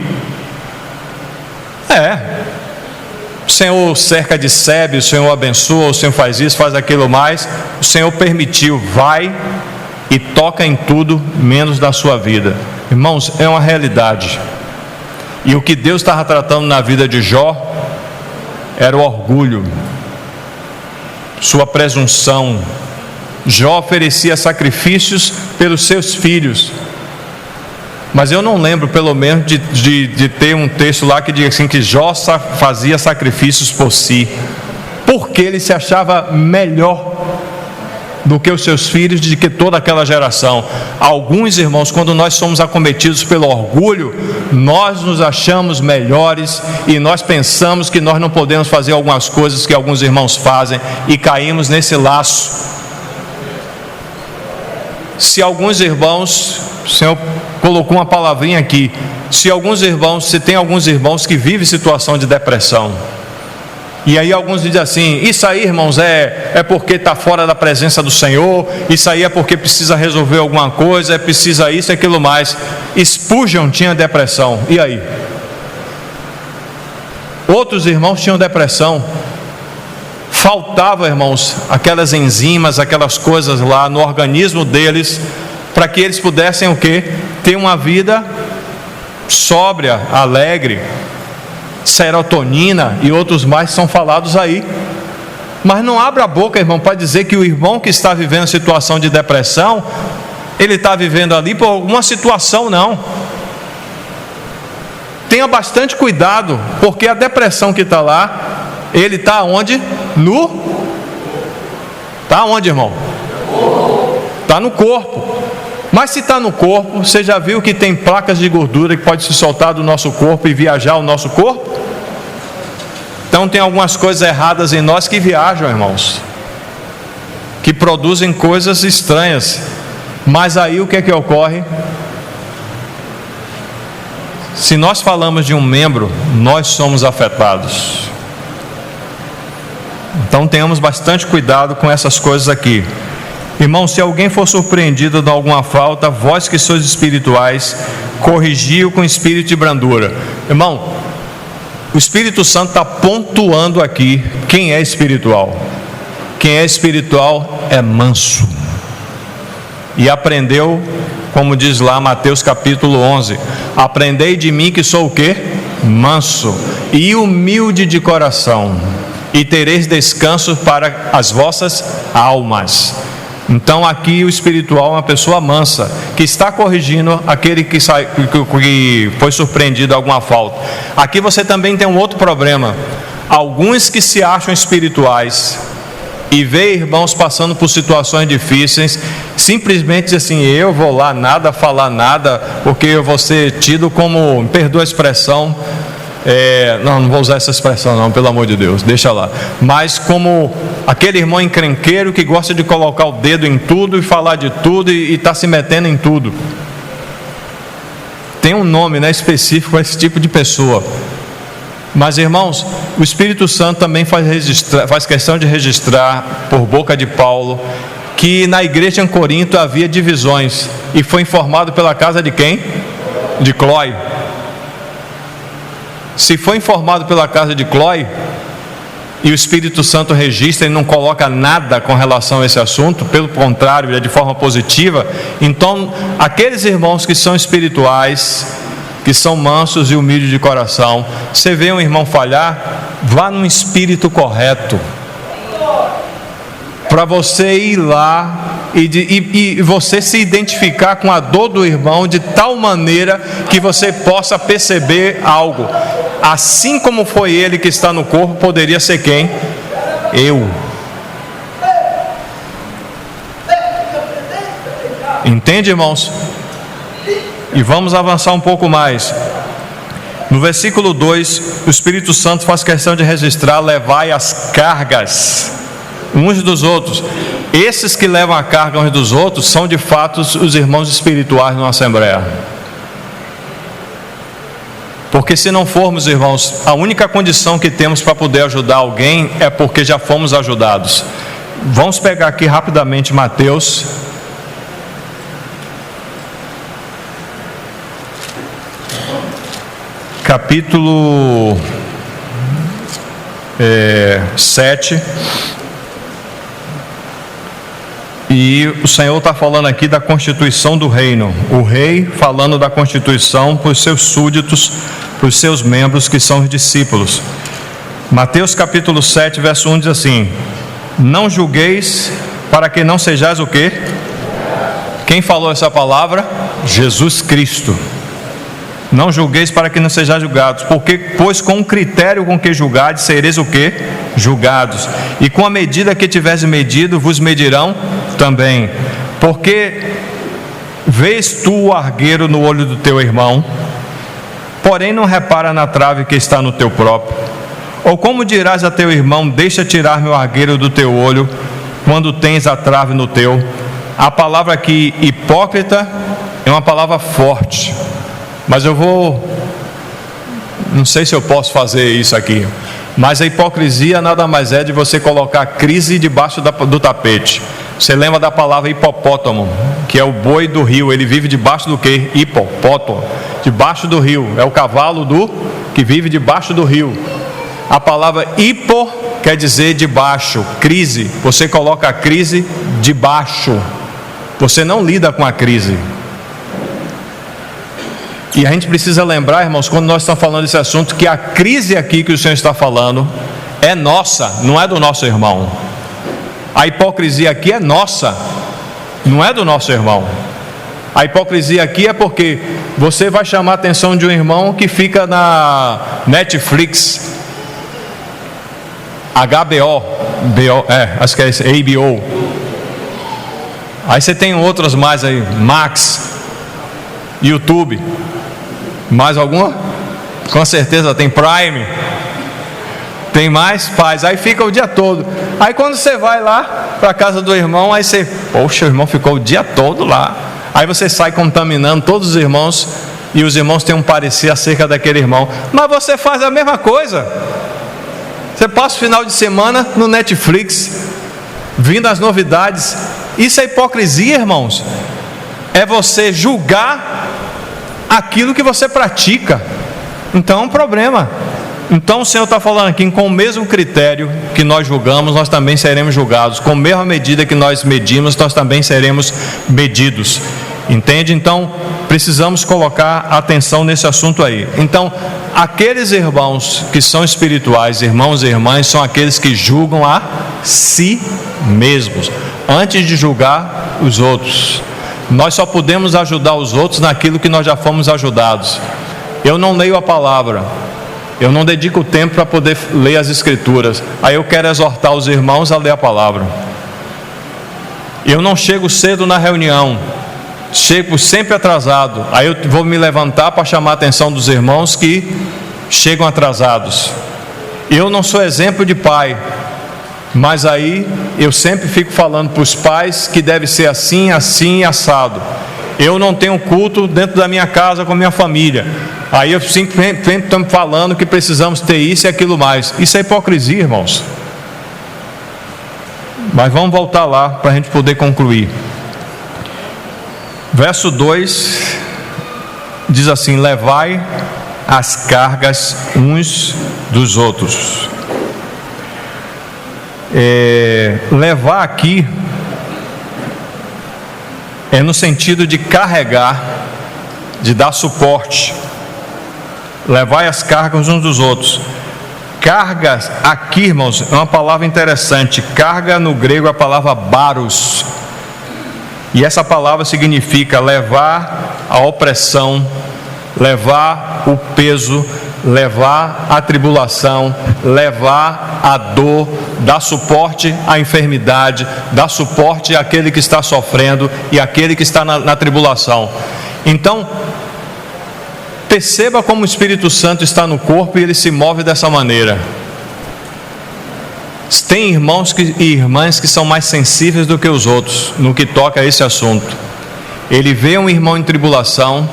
A: O Senhor cerca de sebe, o Senhor abençoa, o Senhor faz isso, faz aquilo mais. O Senhor permitiu, vai e toca em tudo, menos da sua vida. Irmãos, é uma realidade. E o que Deus estava tratando na vida de Jó era o orgulho, sua presunção. Jó oferecia sacrifícios pelos seus filhos, mas eu não lembro, pelo menos, de ter um texto lá que diz assim, que Jó fazia sacrifícios por si, porque ele se achava melhor do que os seus filhos, de que toda aquela geração. Alguns irmãos, quando nós somos acometidos pelo orgulho, nós nos achamos melhores e nós pensamos que nós não podemos fazer algumas coisas que alguns irmãos fazem e caímos nesse laço. Se alguns irmãos, o Senhor colocou uma palavrinha aqui, se tem alguns irmãos que vivem situação de depressão. E aí alguns dizem assim: isso aí, irmãos, é porque está fora da presença do Senhor, isso aí é porque precisa resolver alguma coisa, precisa isso e aquilo mais. Spurgeon tinha depressão, e aí? Outros irmãos tinham depressão. Faltava, irmãos, aquelas enzimas, aquelas coisas lá no organismo deles, para que eles pudessem o quê? Ter uma vida sóbria, alegre. Serotonina e outros mais são falados aí. Mas não abra a boca, irmão, para dizer que o irmão que está vivendo situação de depressão, ele está vivendo ali por alguma situação, não. Tenha bastante cuidado, porque a depressão que está lá, ele está onde? Está onde, irmão? Está no corpo. Mas se está no corpo, você já viu que tem placas de gordura que pode se soltar do nosso corpo e viajar ao nosso corpo? Então tem algumas coisas erradas em nós que viajam, irmãos, que produzem coisas estranhas. Mas aí o que é que ocorre? Se nós falamos de um membro, nós somos afetados. Então tenhamos bastante cuidado com essas coisas aqui. Irmão, se alguém for surpreendido de alguma falta, vós que sois espirituais, corrigi-o com espírito de brandura. Irmão, o Espírito Santo está pontuando aqui quem é espiritual. Quem é espiritual é manso. E aprendeu, como diz lá Mateus capítulo 11, aprendei de mim que sou o quê? Manso e humilde de coração, e tereis descanso para as vossas almas. Então aqui o espiritual é uma pessoa mansa, que está corrigindo aquele que foi surpreendido alguma falta. Aqui você também tem um outro problema. Alguns que se acham espirituais e vê irmãos passando por situações difíceis, simplesmente diz assim: eu vou lá nada, falar nada, porque eu vou ser tido como, perdoa a expressão, não vou usar essa expressão não, pelo amor de Deus, deixa lá, mas como aquele irmão encrenqueiro que gosta de colocar o dedo em tudo e falar de tudo e está se metendo em tudo. Tem um nome, né, específico para esse tipo de pessoa. Mas, irmãos, o Espírito Santo também faz questão de registrar, por boca de Paulo, que na igreja em Corinto havia divisões, e foi informado pela casa de quem? De Cloé. Se foi informado pela casa de Cloé, e o Espírito Santo registra e não coloca nada com relação a esse assunto, pelo contrário, é de forma positiva, então aqueles irmãos que são espirituais, que são mansos e humildes de coração, você vê um irmão falhar, vá num espírito correto, para você ir lá e você se identificar com a dor do irmão de tal maneira que você possa perceber algo. Assim como foi ele que está no corpo, poderia ser quem? Eu. Entende, irmãos? E vamos avançar um pouco mais. No versículo 2, o Espírito Santo faz questão de registrar: levai as cargas uns dos outros. Esses que levam a carga uns dos outros são de fato os irmãos espirituais na Assembleia. Porque se não formos, irmãos, a única condição que temos para poder ajudar alguém é porque já fomos ajudados. Vamos pegar aqui rapidamente Mateus capítulo 7. E o Senhor está falando aqui da constituição do reino. O rei falando da constituição para os seus súditos, para os seus membros que são os discípulos. Mateus capítulo 7, verso 1 diz assim: não julgueis para que não sejais o quê? Quem falou essa palavra? Jesus Cristo. Não julgueis para que não sejais julgados, pois com o critério com que julgardes, sereis o quê? Julgados. E com a medida que tiveres medido, vos medirão também. Porque vês tu o argueiro no olho do teu irmão, porém não repara na trave que está no teu próprio? Ou como dirás a teu irmão: deixa tirar-me o argueiro do teu olho, quando tens a trave no teu? A palavra aqui, hipócrita, é uma palavra forte. Mas não sei se eu posso fazer isso aqui, mas a hipocrisia nada mais é de você colocar a crise debaixo do tapete. Você lembra da palavra hipopótamo, que é o boi do rio? Ele vive debaixo do quê? Hipopótamo, debaixo do rio. É o cavalo que vive debaixo do rio. A palavra hipo quer dizer debaixo, crise. Você coloca a crise debaixo. Você não lida com a crise. E a gente precisa lembrar, irmãos, quando nós estamos falando desse assunto, que a crise aqui que o Senhor está falando é nossa, não é do nosso irmão. A hipocrisia aqui é nossa, não é do nosso irmão. A hipocrisia aqui é porque você vai chamar a atenção de um irmão que fica na Netflix, HBO, acho que é esse, ABO. Aí você tem outros mais aí, Max, YouTube. Mais alguma? Com certeza tem Prime. Tem mais? Faz. Aí fica o dia todo. Aí quando você vai lá para a casa do irmão, aí você, poxa, o irmão ficou o dia todo lá. Aí você sai contaminando todos os irmãos, e os irmãos têm um parecer acerca daquele irmão. Mas você faz a mesma coisa. Você passa o final de semana no Netflix, vindo as novidades. Isso é hipocrisia, irmãos. É você julgar aquilo que você pratica. Então é um problema. Então o Senhor está falando aqui, com o mesmo critério que nós julgamos, nós também seremos julgados. Com a mesma medida que nós medimos, nós também seremos medidos. Entende? Então precisamos colocar atenção nesse assunto aí. Então, aqueles irmãos que são espirituais, irmãos e irmãs, são aqueles que julgam a si mesmos, antes de julgar os outros. Nós só podemos ajudar os outros naquilo que nós já fomos ajudados. Eu não leio a palavra, eu não dedico tempo para poder ler as escrituras. Aí eu quero exortar os irmãos a ler a palavra. Eu não chego cedo na reunião, chego sempre atrasado. Aí eu vou me levantar para chamar a atenção dos irmãos que chegam atrasados. Eu não sou exemplo de pai, mas aí eu sempre fico falando para os pais que deve ser assim, assim, assado. Eu não tenho culto dentro da minha casa com a minha família. Aí eu sempre estou falando que precisamos ter isso e aquilo mais. Isso é hipocrisia, irmãos. Mas vamos voltar lá para a gente poder concluir. Verso 2 diz assim: levai as cargas uns dos outros. Levar aqui é no sentido de carregar, de dar suporte. Levai as cargas uns dos outros. Cargas aqui, irmãos, é uma palavra interessante. Carga no grego é a palavra baros, e essa palavra significa levar a opressão, levar o peso, levar a tribulação, levar a dor, dar suporte à enfermidade, dar suporte àquele que está sofrendo e àquele que está na tribulação. Então, perceba como o Espírito Santo está no corpo e ele se move dessa maneira. Tem irmãos e irmãs que são mais sensíveis do que os outros no que toca a esse assunto. Ele vê um irmão em tribulação,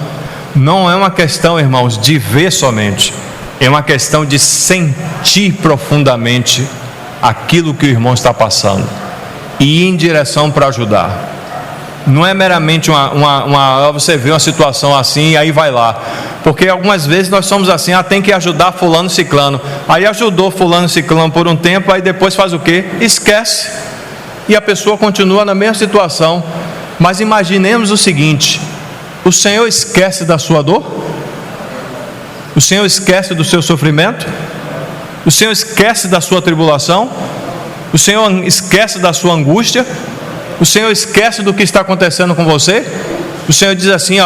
A: não é uma questão, irmãos, de ver somente, é uma questão de sentir profundamente aquilo que o irmão está passando e ir em direção para ajudar. Não é meramente você vê uma situação assim e aí vai lá, porque algumas vezes nós somos assim: tem que ajudar fulano ciclano. Aí ajudou fulano ciclano por um tempo, aí depois faz o quê? Esquece, e a pessoa continua na mesma situação. Mas imaginemos o seguinte: o Senhor esquece da sua dor? O Senhor esquece do seu sofrimento? O Senhor esquece da sua tribulação? O Senhor esquece da sua angústia? O Senhor esquece do que está acontecendo com você? O Senhor diz assim,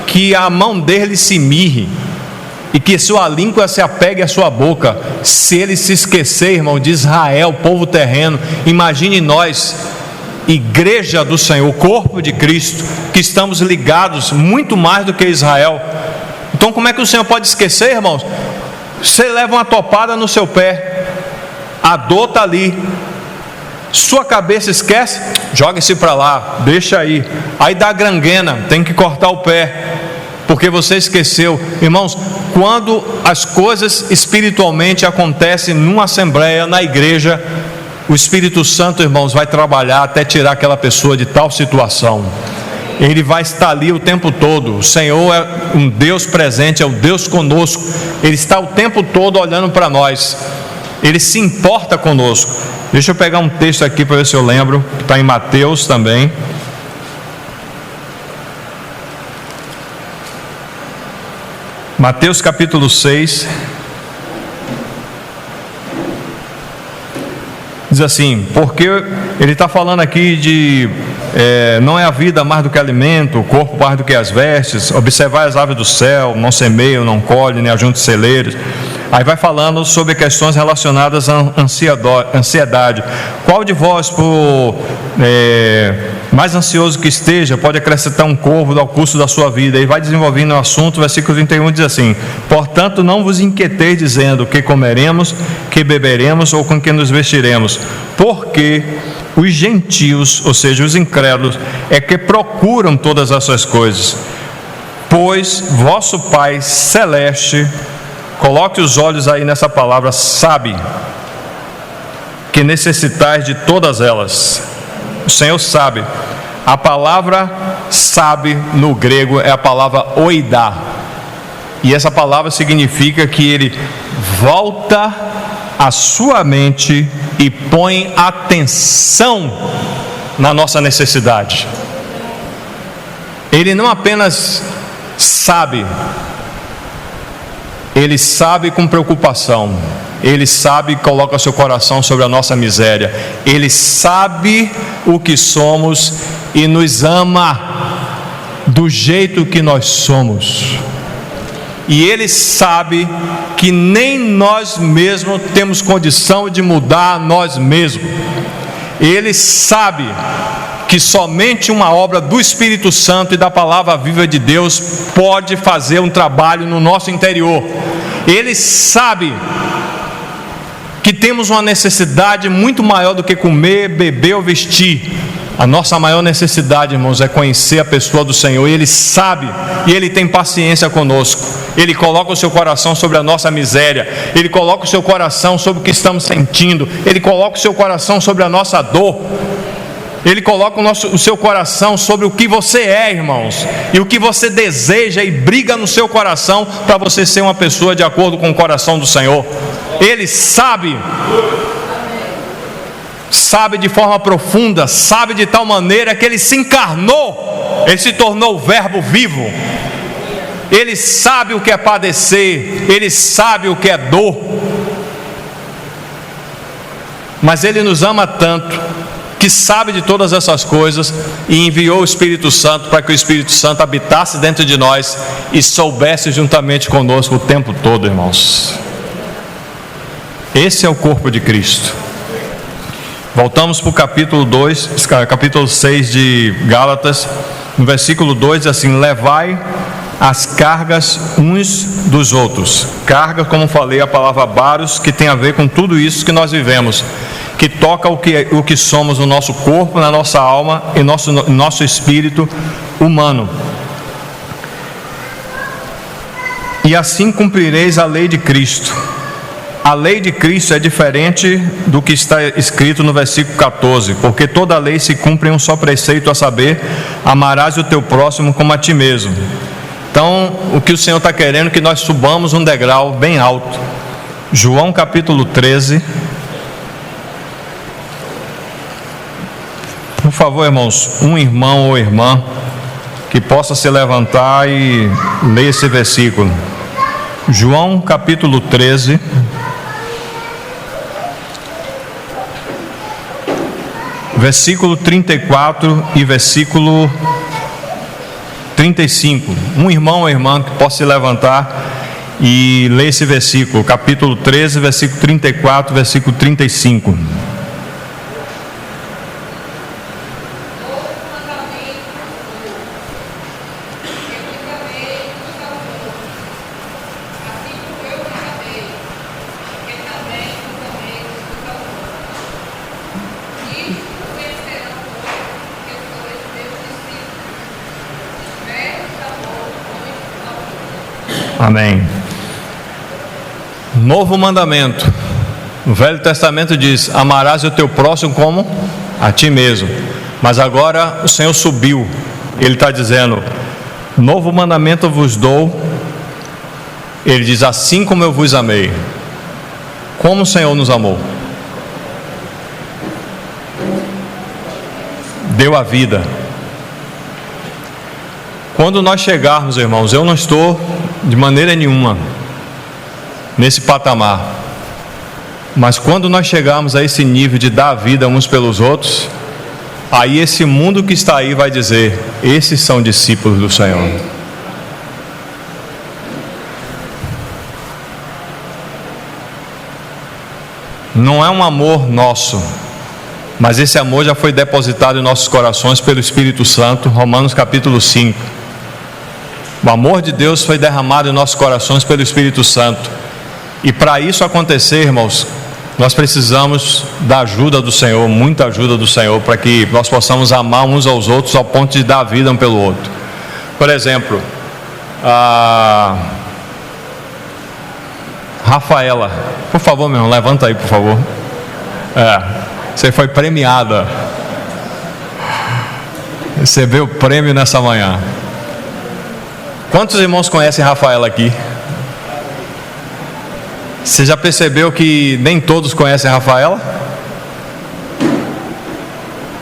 A: que a mão dele se mirre e que sua língua se apegue à sua boca. Se ele se esquecer, irmão, de Israel, povo terreno, imagine nós, igreja do Senhor, corpo de Cristo, que estamos ligados muito mais do que Israel. Então como é que o Senhor pode esquecer, irmãos? Você leva uma topada no seu pé, a dor está ali, sua cabeça esquece, joga-se para lá, deixa aí. Aí dá gangrena, tem que cortar o pé, porque você esqueceu. Irmãos, quando as coisas espiritualmente acontecem numa assembleia, na igreja, o Espírito Santo, irmãos, vai trabalhar até tirar aquela pessoa de tal situação. Ele vai estar ali o tempo todo. O Senhor é um Deus presente, é o Deus conosco. Ele está o tempo todo olhando para nós. Ele se importa conosco. Deixa eu pegar um texto aqui para ver se eu lembro. Está em Mateus também. Mateus capítulo 6. Diz assim, porque ele está falando aqui de não é a vida mais do que alimento, o corpo mais do que as vestes. Observai as aves do céu, não semeiam, não colhem, nem ajuntam celeiros. Aí vai falando sobre questões relacionadas à ansiedade. Qual de vós, por mais ansioso que esteja, pode acrescentar um côvado ao curso da sua vida? E vai desenvolvendo o assunto. Versículo 31 diz assim: portanto não vos inquieteis dizendo que comeremos, que beberemos ou com que nos vestiremos, porque os gentios, ou seja, os incrédulos, é que procuram todas essas coisas. Pois vosso Pai Celeste, coloque os olhos aí nessa palavra, sabe que necessitais de todas elas. O Senhor sabe. A palavra sabe no grego é a palavra oidá. E essa palavra significa que Ele volta a sua mente e põe atenção na nossa necessidade. Ele não apenas sabe, Ele sabe com preocupação. Ele sabe e coloca seu coração sobre a nossa miséria. Ele sabe o que somos e nos ama do jeito que nós somos. E Ele sabe que nem nós mesmos temos condição de mudar nós mesmos. Ele sabe que somente uma obra do Espírito Santo e da palavra viva de Deus pode fazer um trabalho no nosso interior. Ele sabe que temos uma necessidade muito maior do que comer, beber ou vestir. A nossa maior necessidade, irmãos, é conhecer a pessoa do Senhor. E Ele sabe, e Ele tem paciência conosco. Ele coloca o seu coração sobre a nossa miséria. Ele coloca o seu coração sobre o que estamos sentindo. Ele coloca o seu coração sobre a nossa dor. Ele coloca o seu coração sobre o que você é, irmãos, e o que você deseja, e briga no seu coração para você ser uma pessoa de acordo com o coração do Senhor. Ele sabe de forma profunda, sabe de tal maneira que Ele se encarnou, Ele se tornou o Verbo vivo. Ele sabe o que é padecer, Ele sabe o que é dor, mas Ele nos ama tanto que sabe de todas essas coisas e enviou o Espírito Santo para que o Espírito Santo habitasse dentro de nós e soubesse juntamente conosco o tempo todo, irmãos. Esse é o corpo de Cristo. Voltamos para o capítulo 6 de Gálatas, no versículo 2 diz assim: levai as cargas uns dos outros. Carga, como falei, a palavra baros, que tem a ver com tudo isso que nós vivemos, que toca o que somos no nosso corpo, na nossa alma e nosso espírito humano. E assim cumprireis a lei de Cristo. A lei de Cristo é diferente do que está escrito no versículo 14, porque toda a lei se cumpre em um só preceito, a saber, amarás o teu próximo como a ti mesmo. Então, o que o Senhor está querendo é que nós subamos um degrau bem alto. João capítulo 13. Por favor, irmãos, um irmão ou irmã que possa se levantar e ler esse versículo. João capítulo 13. Versículo 34 e versículo 35. Um irmão ou irmã que possa se levantar e ler esse versículo, capítulo 13, versículo 34, versículo 35. Amém. Novo mandamento. O Velho Testamento diz: amarás o teu próximo como a ti mesmo. Mas agora o Senhor subiu. Ele está dizendo: novo mandamento eu vos dou. Ele diz: assim como eu vos amei. Como o Senhor nos amou? Deu a vida. Quando nós chegarmos, irmãos, eu não estou de maneira nenhuma nesse patamar, mas quando nós chegarmos a esse nível de dar a vida uns pelos outros, aí esse mundo que está aí vai dizer: esses são discípulos do Senhor. Não é um amor nosso, mas esse amor já foi depositado em nossos corações pelo Espírito Santo. Romanos capítulo 5. O amor de Deus foi derramado em nossos corações pelo Espírito Santo. E para isso acontecer, irmãos, nós precisamos da ajuda do Senhor, muita ajuda do Senhor, para que nós possamos amar uns aos outros ao ponto de dar a vida um pelo outro. Por exemplo, a Rafaela, por favor, meu irmão, levanta aí, por favor. Você foi premiada. Recebeu o prêmio nessa manhã. Quantos irmãos conhecem Rafaela aqui? Você já percebeu que nem todos conhecem a Rafaela?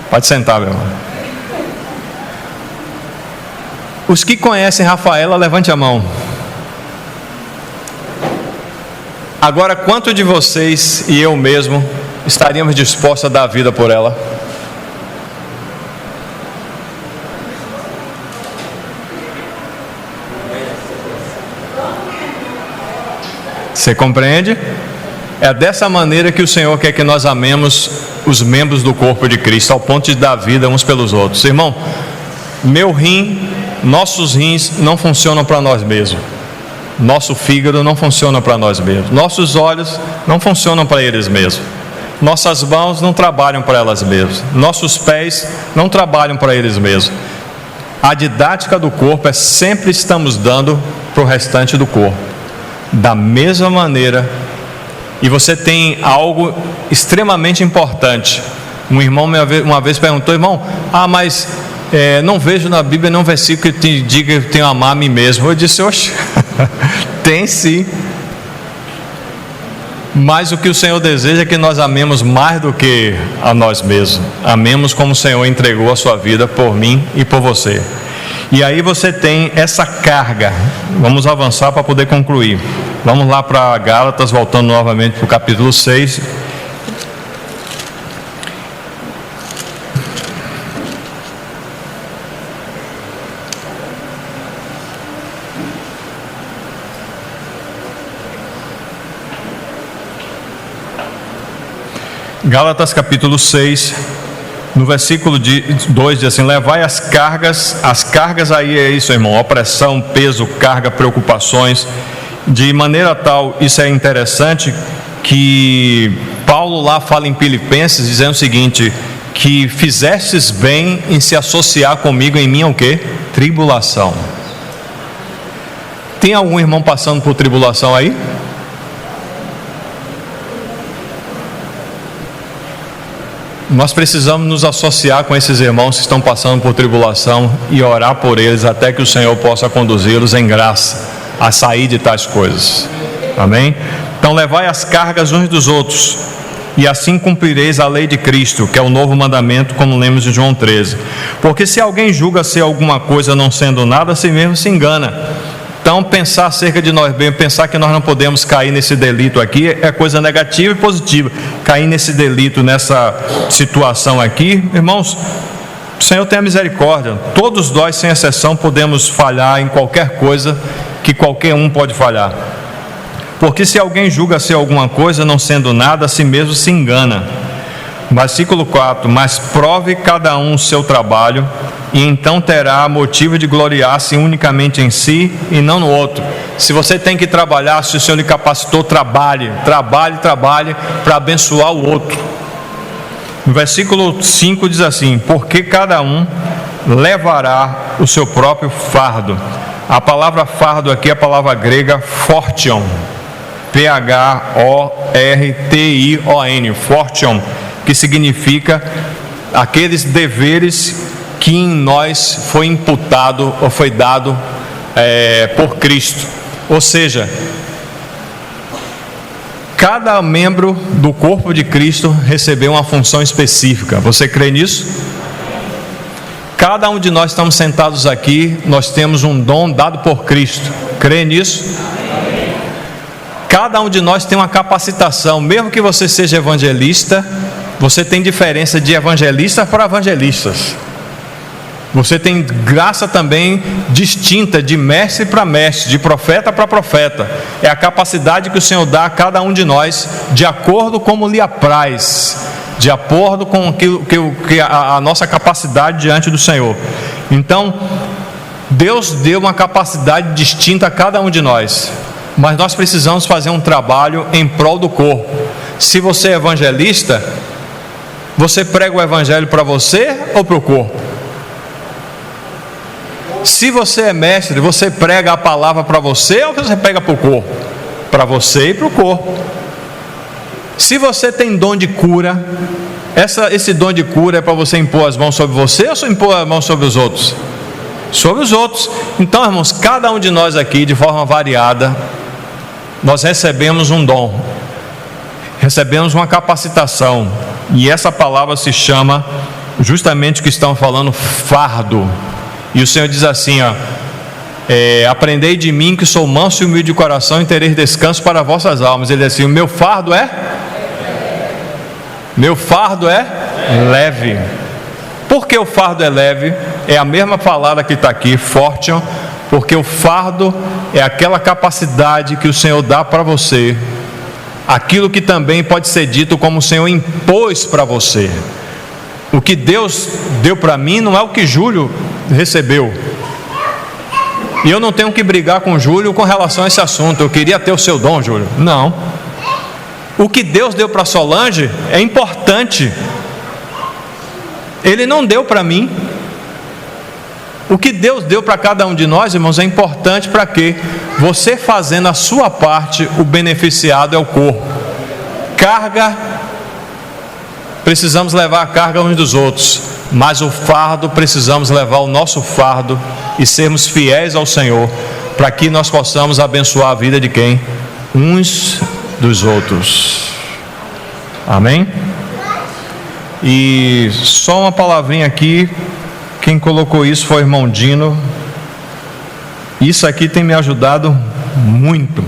A: Pode sentar, meu irmão. Os que conhecem Rafaela, levante a mão. Agora, quanto de vocês e eu mesmo estaríamos dispostos a dar a vida por ela? Você compreende? É dessa maneira que o Senhor quer que nós amemos os membros do corpo de Cristo, ao ponto de dar vida uns pelos outros. Irmão, meu rim, nossos rins não funcionam para nós mesmos. Nosso fígado não funciona para nós mesmos. Nossos olhos não funcionam para eles mesmos. Nossas mãos não trabalham para elas mesmas. Nossos pés não trabalham para eles mesmos. A didática do corpo é sempre estamos dando para o restante do corpo. Da mesma maneira, e você tem algo extremamente importante. Um irmão uma vez perguntou: irmão, mas não vejo na Bíblia nenhum versículo que te diga que eu tenho que amar a mim mesmo. Eu disse: oxe, tem sim. Mas o que o Senhor deseja é que nós amemos mais do que a nós mesmos. Amemos como o Senhor entregou a sua vida por mim e por você. E aí você tem essa carga. Vamos avançar para poder concluir. Vamos lá para Gálatas, voltando novamente para o capítulo 6. Gálatas capítulo 6, no versículo 2 diz assim: levai as cargas aí é isso, irmão, opressão, peso, carga, preocupações, de maneira tal, isso é interessante, que Paulo lá fala em Filipenses, dizendo o seguinte: que fizestes bem em se associar comigo em minha o quê? Tribulação. Tem algum irmão passando por tribulação aí? Nós precisamos nos associar com esses irmãos que estão passando por tribulação e orar por eles até que o Senhor possa conduzi-los em graça a sair de tais coisas. Amém? Então levai as cargas uns dos outros, e assim cumprireis a lei de Cristo, que é o novo mandamento, como lemos em João 13. Porque se alguém julga ser alguma coisa não sendo nada, a si mesmo se engana. Então pensar acerca de nós mesmos, pensar que nós não podemos cair nesse delito aqui, é coisa negativa e positiva. Cair nesse delito, nessa situação aqui, irmãos, o Senhor tenha misericórdia. Todos nós, sem exceção, podemos falhar em qualquer coisa que qualquer um pode falhar. Porque se alguém julga ser alguma coisa não sendo nada, a si mesmo se engana. Versículo 4: mas prove cada um o seu trabalho, e então terá motivo de gloriar-se unicamente em si e não no outro. Se você tem que trabalhar, se o Senhor lhe capacitou, trabalhe para abençoar o outro. No versículo 5 diz assim: porque cada um levará o seu próprio fardo. A palavra fardo aqui é a palavra grega phortion, P-H-O-R-T-I-O-N, phortion, que significa aqueles deveres que em nós foi imputado ou foi dado por Cristo. Ou seja, cada membro do corpo de Cristo recebeu uma função específica. Você crê nisso? Cada um de nós estamos sentados aqui, nós temos um dom dado por Cristo. Crê nisso? Cada um de nós tem uma capacitação. Mesmo que você seja evangelista, você tem diferença de evangelista para evangelistas. Você tem graça também distinta de mestre para mestre, de profeta para profeta. É a capacidade que o Senhor dá a cada um de nós, de acordo como lhe apraz, de acordo com a nossa capacidade diante do Senhor. Então, Deus deu uma capacidade distinta a cada um de nós, mas nós precisamos fazer um trabalho em prol do corpo. Se você é evangelista, você prega o evangelho para você ou para o corpo? Se você é mestre, você prega a palavra para você ou você prega para o corpo? Para você e para o corpo. Se você tem dom de cura, esse dom de cura é para você impor as mãos sobre você ou impor as mãos sobre os outros? Sobre os outros. Então, irmãos, cada um de nós aqui, de forma variada, nós recebemos um dom, recebemos uma capacitação, e essa palavra se chama, justamente o que estão falando, fardo. E o Senhor diz assim, aprendei de mim que sou manso e humilde de coração e tereis descanso para vossas almas. Ele diz assim, o meu fardo é leve. Por que o fardo é leve? É a mesma palavra que está aqui, phortion, porque o fardo é aquela capacidade que o Senhor dá para você, aquilo que também pode ser dito como o Senhor impôs para você. O que Deus deu para mim não é o que Júlio recebeu, e eu não tenho que brigar com Júlio com relação a esse assunto. Eu queria ter o seu dom, Júlio. Não. O que Deus deu para Solange é importante. Ele não deu para mim. O que Deus deu para cada um de nós, irmãos, é importante para quê? Você fazendo a sua parte, o beneficiado é o corpo. Carga, precisamos levar a carga uns dos outros, mas o fardo, precisamos levar o nosso fardo e sermos fiéis ao Senhor, para que nós possamos abençoar a vida de quem? Uns dos outros. Amém? E só uma palavrinha aqui, quem colocou isso foi o irmão Dino. Isso aqui tem me ajudado muito,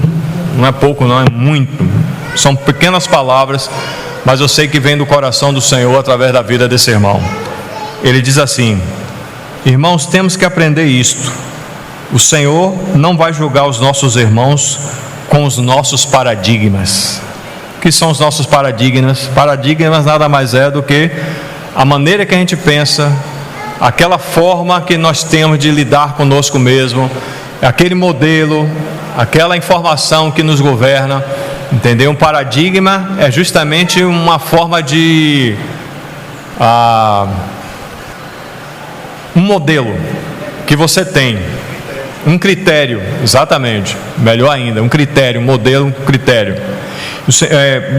A: não é pouco não, é muito. São pequenas palavras, mas eu sei que vem do coração do Senhor através da vida desse irmão. Ele diz assim: irmãos, temos que aprender isto. O Senhor não vai julgar os nossos irmãos com os nossos paradigmas. O que são os nossos paradigmas? Paradigmas nada mais é do que a maneira que a gente pensa, aquela forma que nós temos de lidar conosco mesmo, aquele modelo, aquela informação que nos governa. Entendeu? Um paradigma é justamente uma forma de um modelo que você tem, um critério, exatamente, melhor ainda, um critério, um modelo, um critério.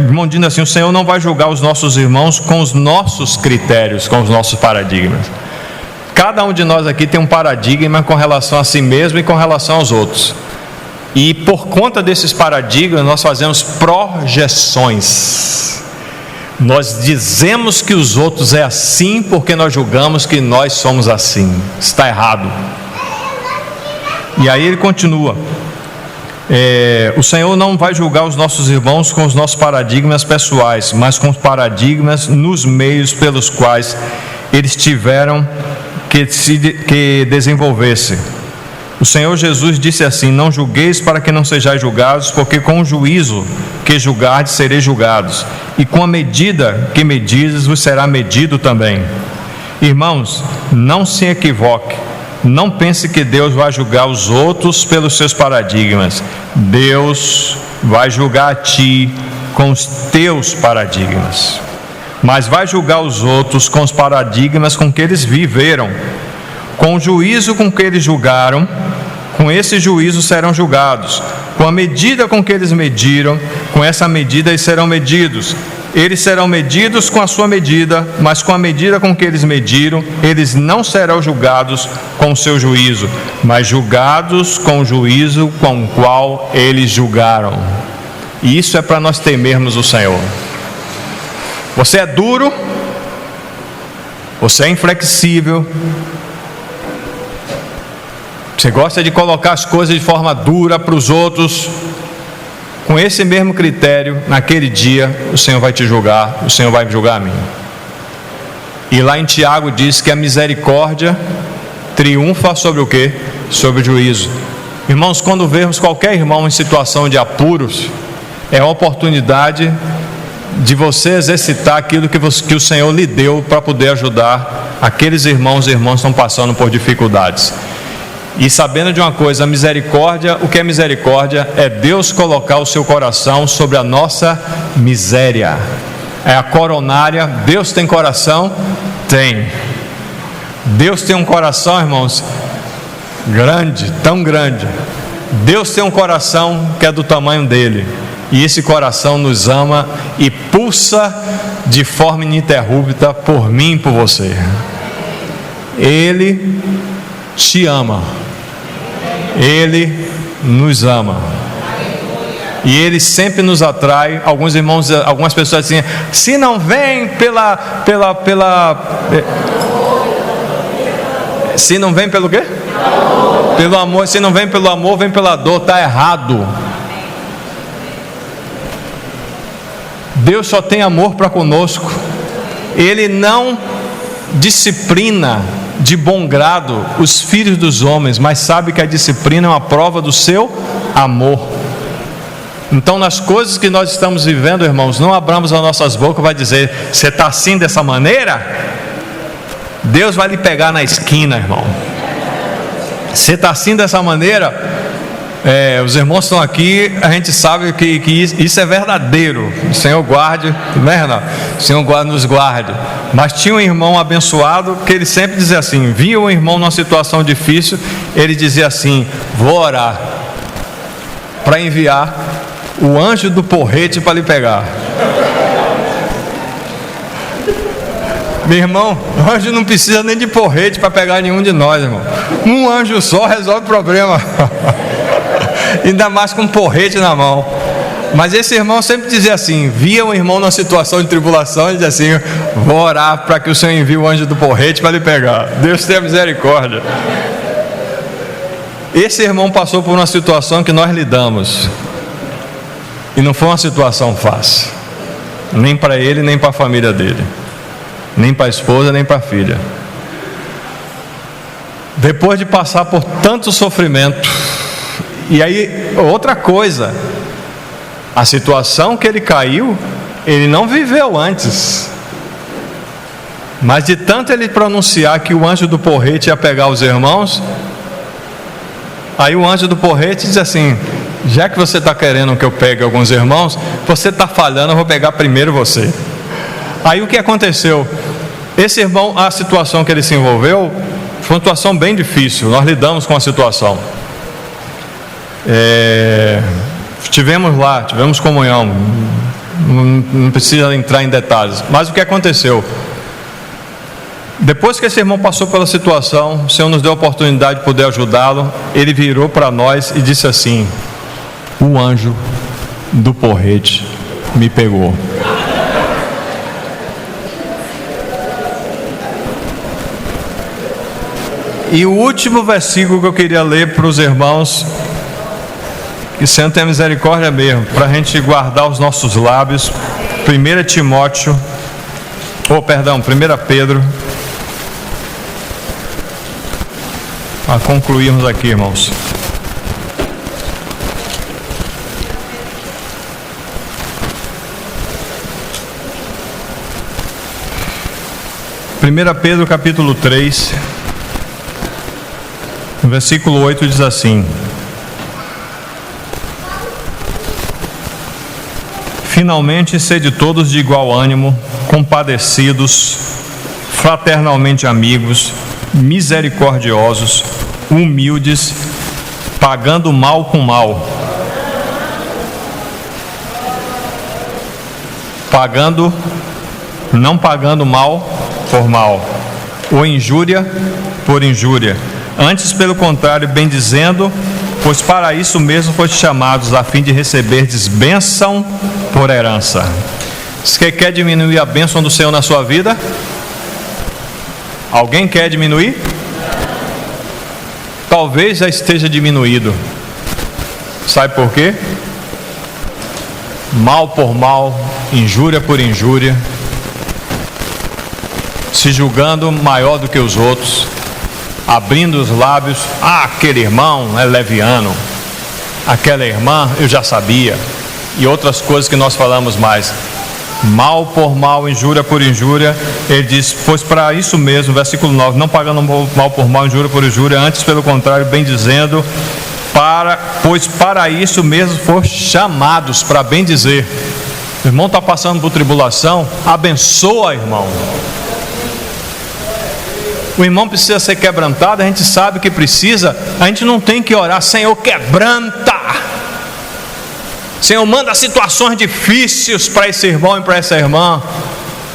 A: Irmão dizendo assim, o Senhor não vai julgar os nossos irmãos com os nossos critérios, com os nossos paradigmas. Cada um de nós aqui tem um paradigma com relação a si mesmo e com relação aos outros. E por conta desses paradigmas, nós fazemos projeções. Nós dizemos que os outros é assim porque nós julgamos que nós somos assim. Está errado. E aí ele continua: o Senhor não vai julgar os nossos irmãos com os nossos paradigmas pessoais, mas com os paradigmas nos meios pelos quais eles tiveram que desenvolver-se. O Senhor Jesus disse assim: não julgueis para que não sejais julgados, porque com o juízo que julgardes sereis julgados, e com a medida que medides vos será medido também. Irmãos, não se equivoque, não pense que Deus vai julgar os outros pelos seus paradigmas. Deus vai julgar a ti com os teus paradigmas, mas vai julgar os outros com os paradigmas com que eles viveram. Com o juízo com que eles julgaram, com esse juízo serão julgados. Com a medida com que eles mediram, com essa medida eles serão medidos. Eles serão medidos com a sua medida, mas com a medida com que eles mediram, eles não serão julgados com o seu juízo, mas julgados com o juízo com o qual eles julgaram. E isso é para nós temermos o Senhor. Você é duro, você é inflexível, você gosta de colocar as coisas de forma dura para os outros. Com esse mesmo critério, naquele dia, o Senhor vai te julgar, o Senhor vai julgar a mim. E lá em Tiago diz que a misericórdia triunfa sobre o quê? Sobre o juízo. Irmãos, quando vemos qualquer irmão em situação de apuros, é a oportunidade de você exercitar aquilo que o Senhor lhe deu para poder ajudar aqueles irmãos e irmãs que estão passando por dificuldades. E sabendo de uma coisa, a misericórdia, o que é misericórdia? É Deus colocar o seu coração sobre a nossa miséria. É a coronária. Deus tem coração? Tem. Deus tem um coração, irmãos, grande, tão grande. Deus tem um coração que é do tamanho dele. E esse coração nos ama e pulsa de forma ininterrupta por mim e por você. Ele te ama. Ele nos ama. E Ele sempre nos atrai. Alguns irmãos, algumas pessoas dizem: se não vem se não vem pelo quê? Pelo amor. Se não vem pelo amor, vem pela dor. Está errado. Deus só tem amor para conosco. Ele não disciplina de bom grado os filhos dos homens, mas sabe que a disciplina é uma prova do seu amor. Então, nas coisas que nós estamos vivendo, irmãos, não abramos as nossas bocas e vai dizer: você está assim dessa maneira? Deus vai lhe pegar na esquina, irmão. Você está assim dessa maneira? Os irmãos estão aqui, a gente sabe que isso é verdadeiro. O Senhor guarde, não é, Renato? O Senhor nos guarde. Mas tinha um irmão abençoado que ele sempre dizia assim: via um irmão numa situação difícil, ele dizia assim: vou orar para enviar o anjo do porrete para lhe pegar. Meu irmão, o anjo não precisa nem de porrete para pegar nenhum de nós, irmão. Um anjo só resolve o problema. Ainda mais com um porrete na mão. Mas esse irmão sempre dizia assim: via um irmão numa situação de tribulação e dizia assim: vou orar para que o Senhor envie o anjo do porrete para lhe pegar. Deus tenha misericórdia. Esse irmão passou por uma situação que nós lidamos, e não foi uma situação fácil, nem para ele, nem para a família dele, nem para a esposa, nem para a filha. Depois de passar por tanto sofrimento, e aí outra coisa, a situação que ele caiu, ele não viveu antes, mas de tanto ele pronunciar que o anjo do porrete ia pegar os irmãos, aí o anjo do porrete diz assim: já que você está querendo que eu pegue alguns irmãos, você está falhando, eu vou pegar primeiro você. Aí o que aconteceu? Esse irmão, a situação que ele se envolveu foi uma situação bem difícil. Nós lidamos com a situação. Estivemos lá, tivemos comunhão. Não precisa entrar em detalhes. Mas o que aconteceu? Depois que esse irmão passou pela situação, o Senhor nos deu a oportunidade de poder ajudá-lo. Ele virou para nós e disse assim: o anjo do porrete me pegou. E o último versículo que eu queria ler para os irmãos, que o Senhor tenha misericórdia mesmo, para a gente guardar os nossos lábios. 1 Timóteo, 1 Pedro, para concluirmos aqui, irmãos. Pedro capítulo 3, no versículo 8 diz assim: finalmente sede todos de igual ânimo, compadecidos, fraternalmente amigos, misericordiosos, humildes pagando mal com mal. Não pagando mal por mal, ou injúria por injúria. Antes, pelo contrário, bendizendo, pois para isso mesmo foste chamados, a fim de receberdes bênção por herança. Você quer diminuir a bênção do Senhor na sua vida? Alguém quer diminuir? Talvez já esteja diminuído. Sabe por quê? Mal por mal, injúria por injúria, se julgando maior do que os outros, abrindo os lábios: aquele irmão é leviano, aquela irmã eu já sabia, e outras coisas que nós falamos mais. Mal por mal, injúria por injúria. Ele diz: pois para isso mesmo, versículo 9, não pagando mal por mal, injúria por injúria, antes pelo contrário, bem dizendo, pois para isso mesmo foram chamados, para bem dizer. O irmão está passando por tribulação, abençoa, irmão. O irmão precisa ser quebrantado, a gente sabe que precisa. A gente não tem que orar: Senhor, quebranta, Senhor, manda situações difíceis para esse irmão e para essa irmã.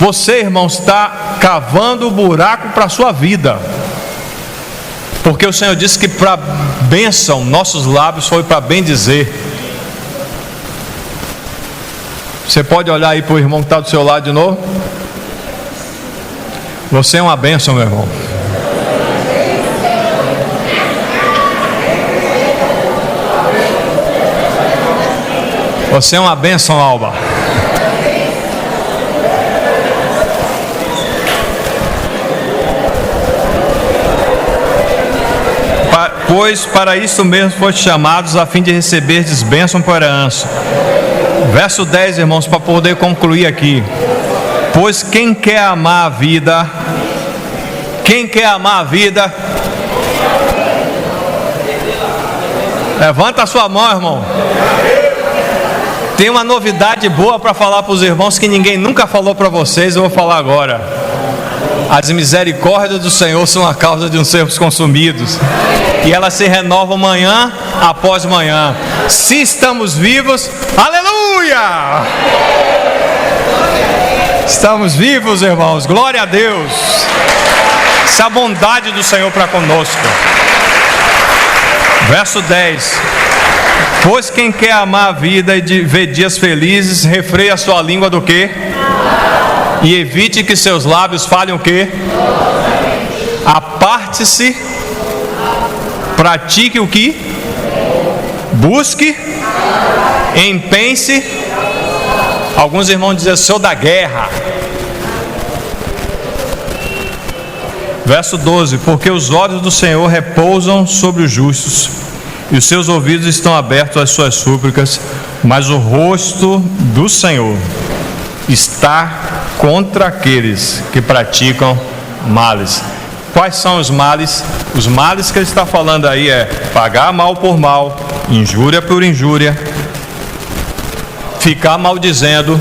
A: Você, irmão, está cavando o buraco para a sua vida, porque o Senhor disse que para bênção, nossos lábios foi para bem dizer. Você pode olhar aí para o irmão que está do seu lado de novo. Você é uma bênção, meu irmão. Você é uma bênção, Alba. Pois para isso mesmo foste chamados, a fim de receberdes bênção por herança. Verso 10, irmãos, para poder concluir aqui. Pois quem quer amar a vida, levanta a sua mão, irmão. Tem uma novidade boa para falar para os irmãos que ninguém nunca falou para vocês, eu vou falar agora. As misericórdias do Senhor são a causa de não sermos consumidos, e elas se renovam manhã após manhã. Se estamos vivos, aleluia! Estamos vivos, irmãos, glória a Deus. Essa é a bondade do Senhor para conosco. Verso 10: pois quem quer amar a vida e ver dias felizes, refreia a sua língua do quê? E evite que seus lábios falem o quê? Aparte-se, pratique o que? Busque, empenhe-se. Alguns irmãos dizem: sou da guerra. Verso 12: porque os olhos do Senhor repousam sobre os justos, e os seus ouvidos estão abertos às suas súplicas, mas o rosto do Senhor está contra aqueles que praticam males. Quais são os males? Os males que ele está falando aí é pagar mal por mal, injúria por injúria, ficar maldizendo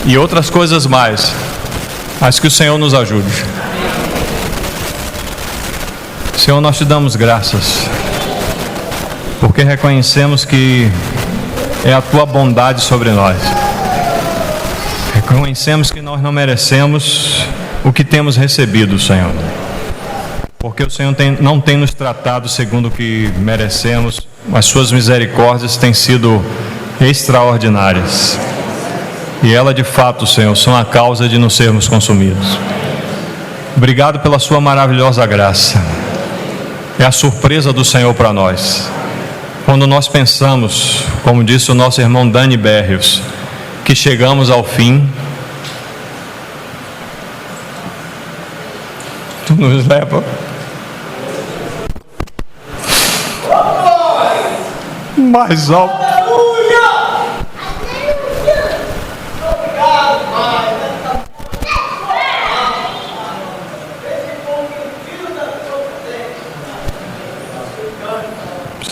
A: e outras coisas mais. Mas que o Senhor nos ajude. Senhor, nós te damos graças, porque reconhecemos que é a tua bondade sobre nós. Reconhecemos que nós não merecemos o que temos recebido, Senhor, porque o Senhor não tem nos tratado segundo o que merecemos. As suas misericórdias têm sido extraordinárias, e elas de fato, Senhor, são a causa de não sermos consumidos. Obrigado pela sua maravilhosa graça. É a surpresa do Senhor para nós. Quando nós pensamos, como disse o nosso irmão Dani Berrios, que chegamos ao fim, tu nos leva mais alto.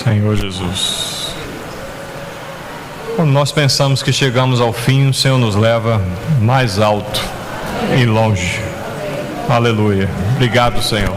A: Senhor Jesus, quando nós pensamos que chegamos ao fim, o Senhor nos leva mais alto e longe. Aleluia. Obrigado, Senhor.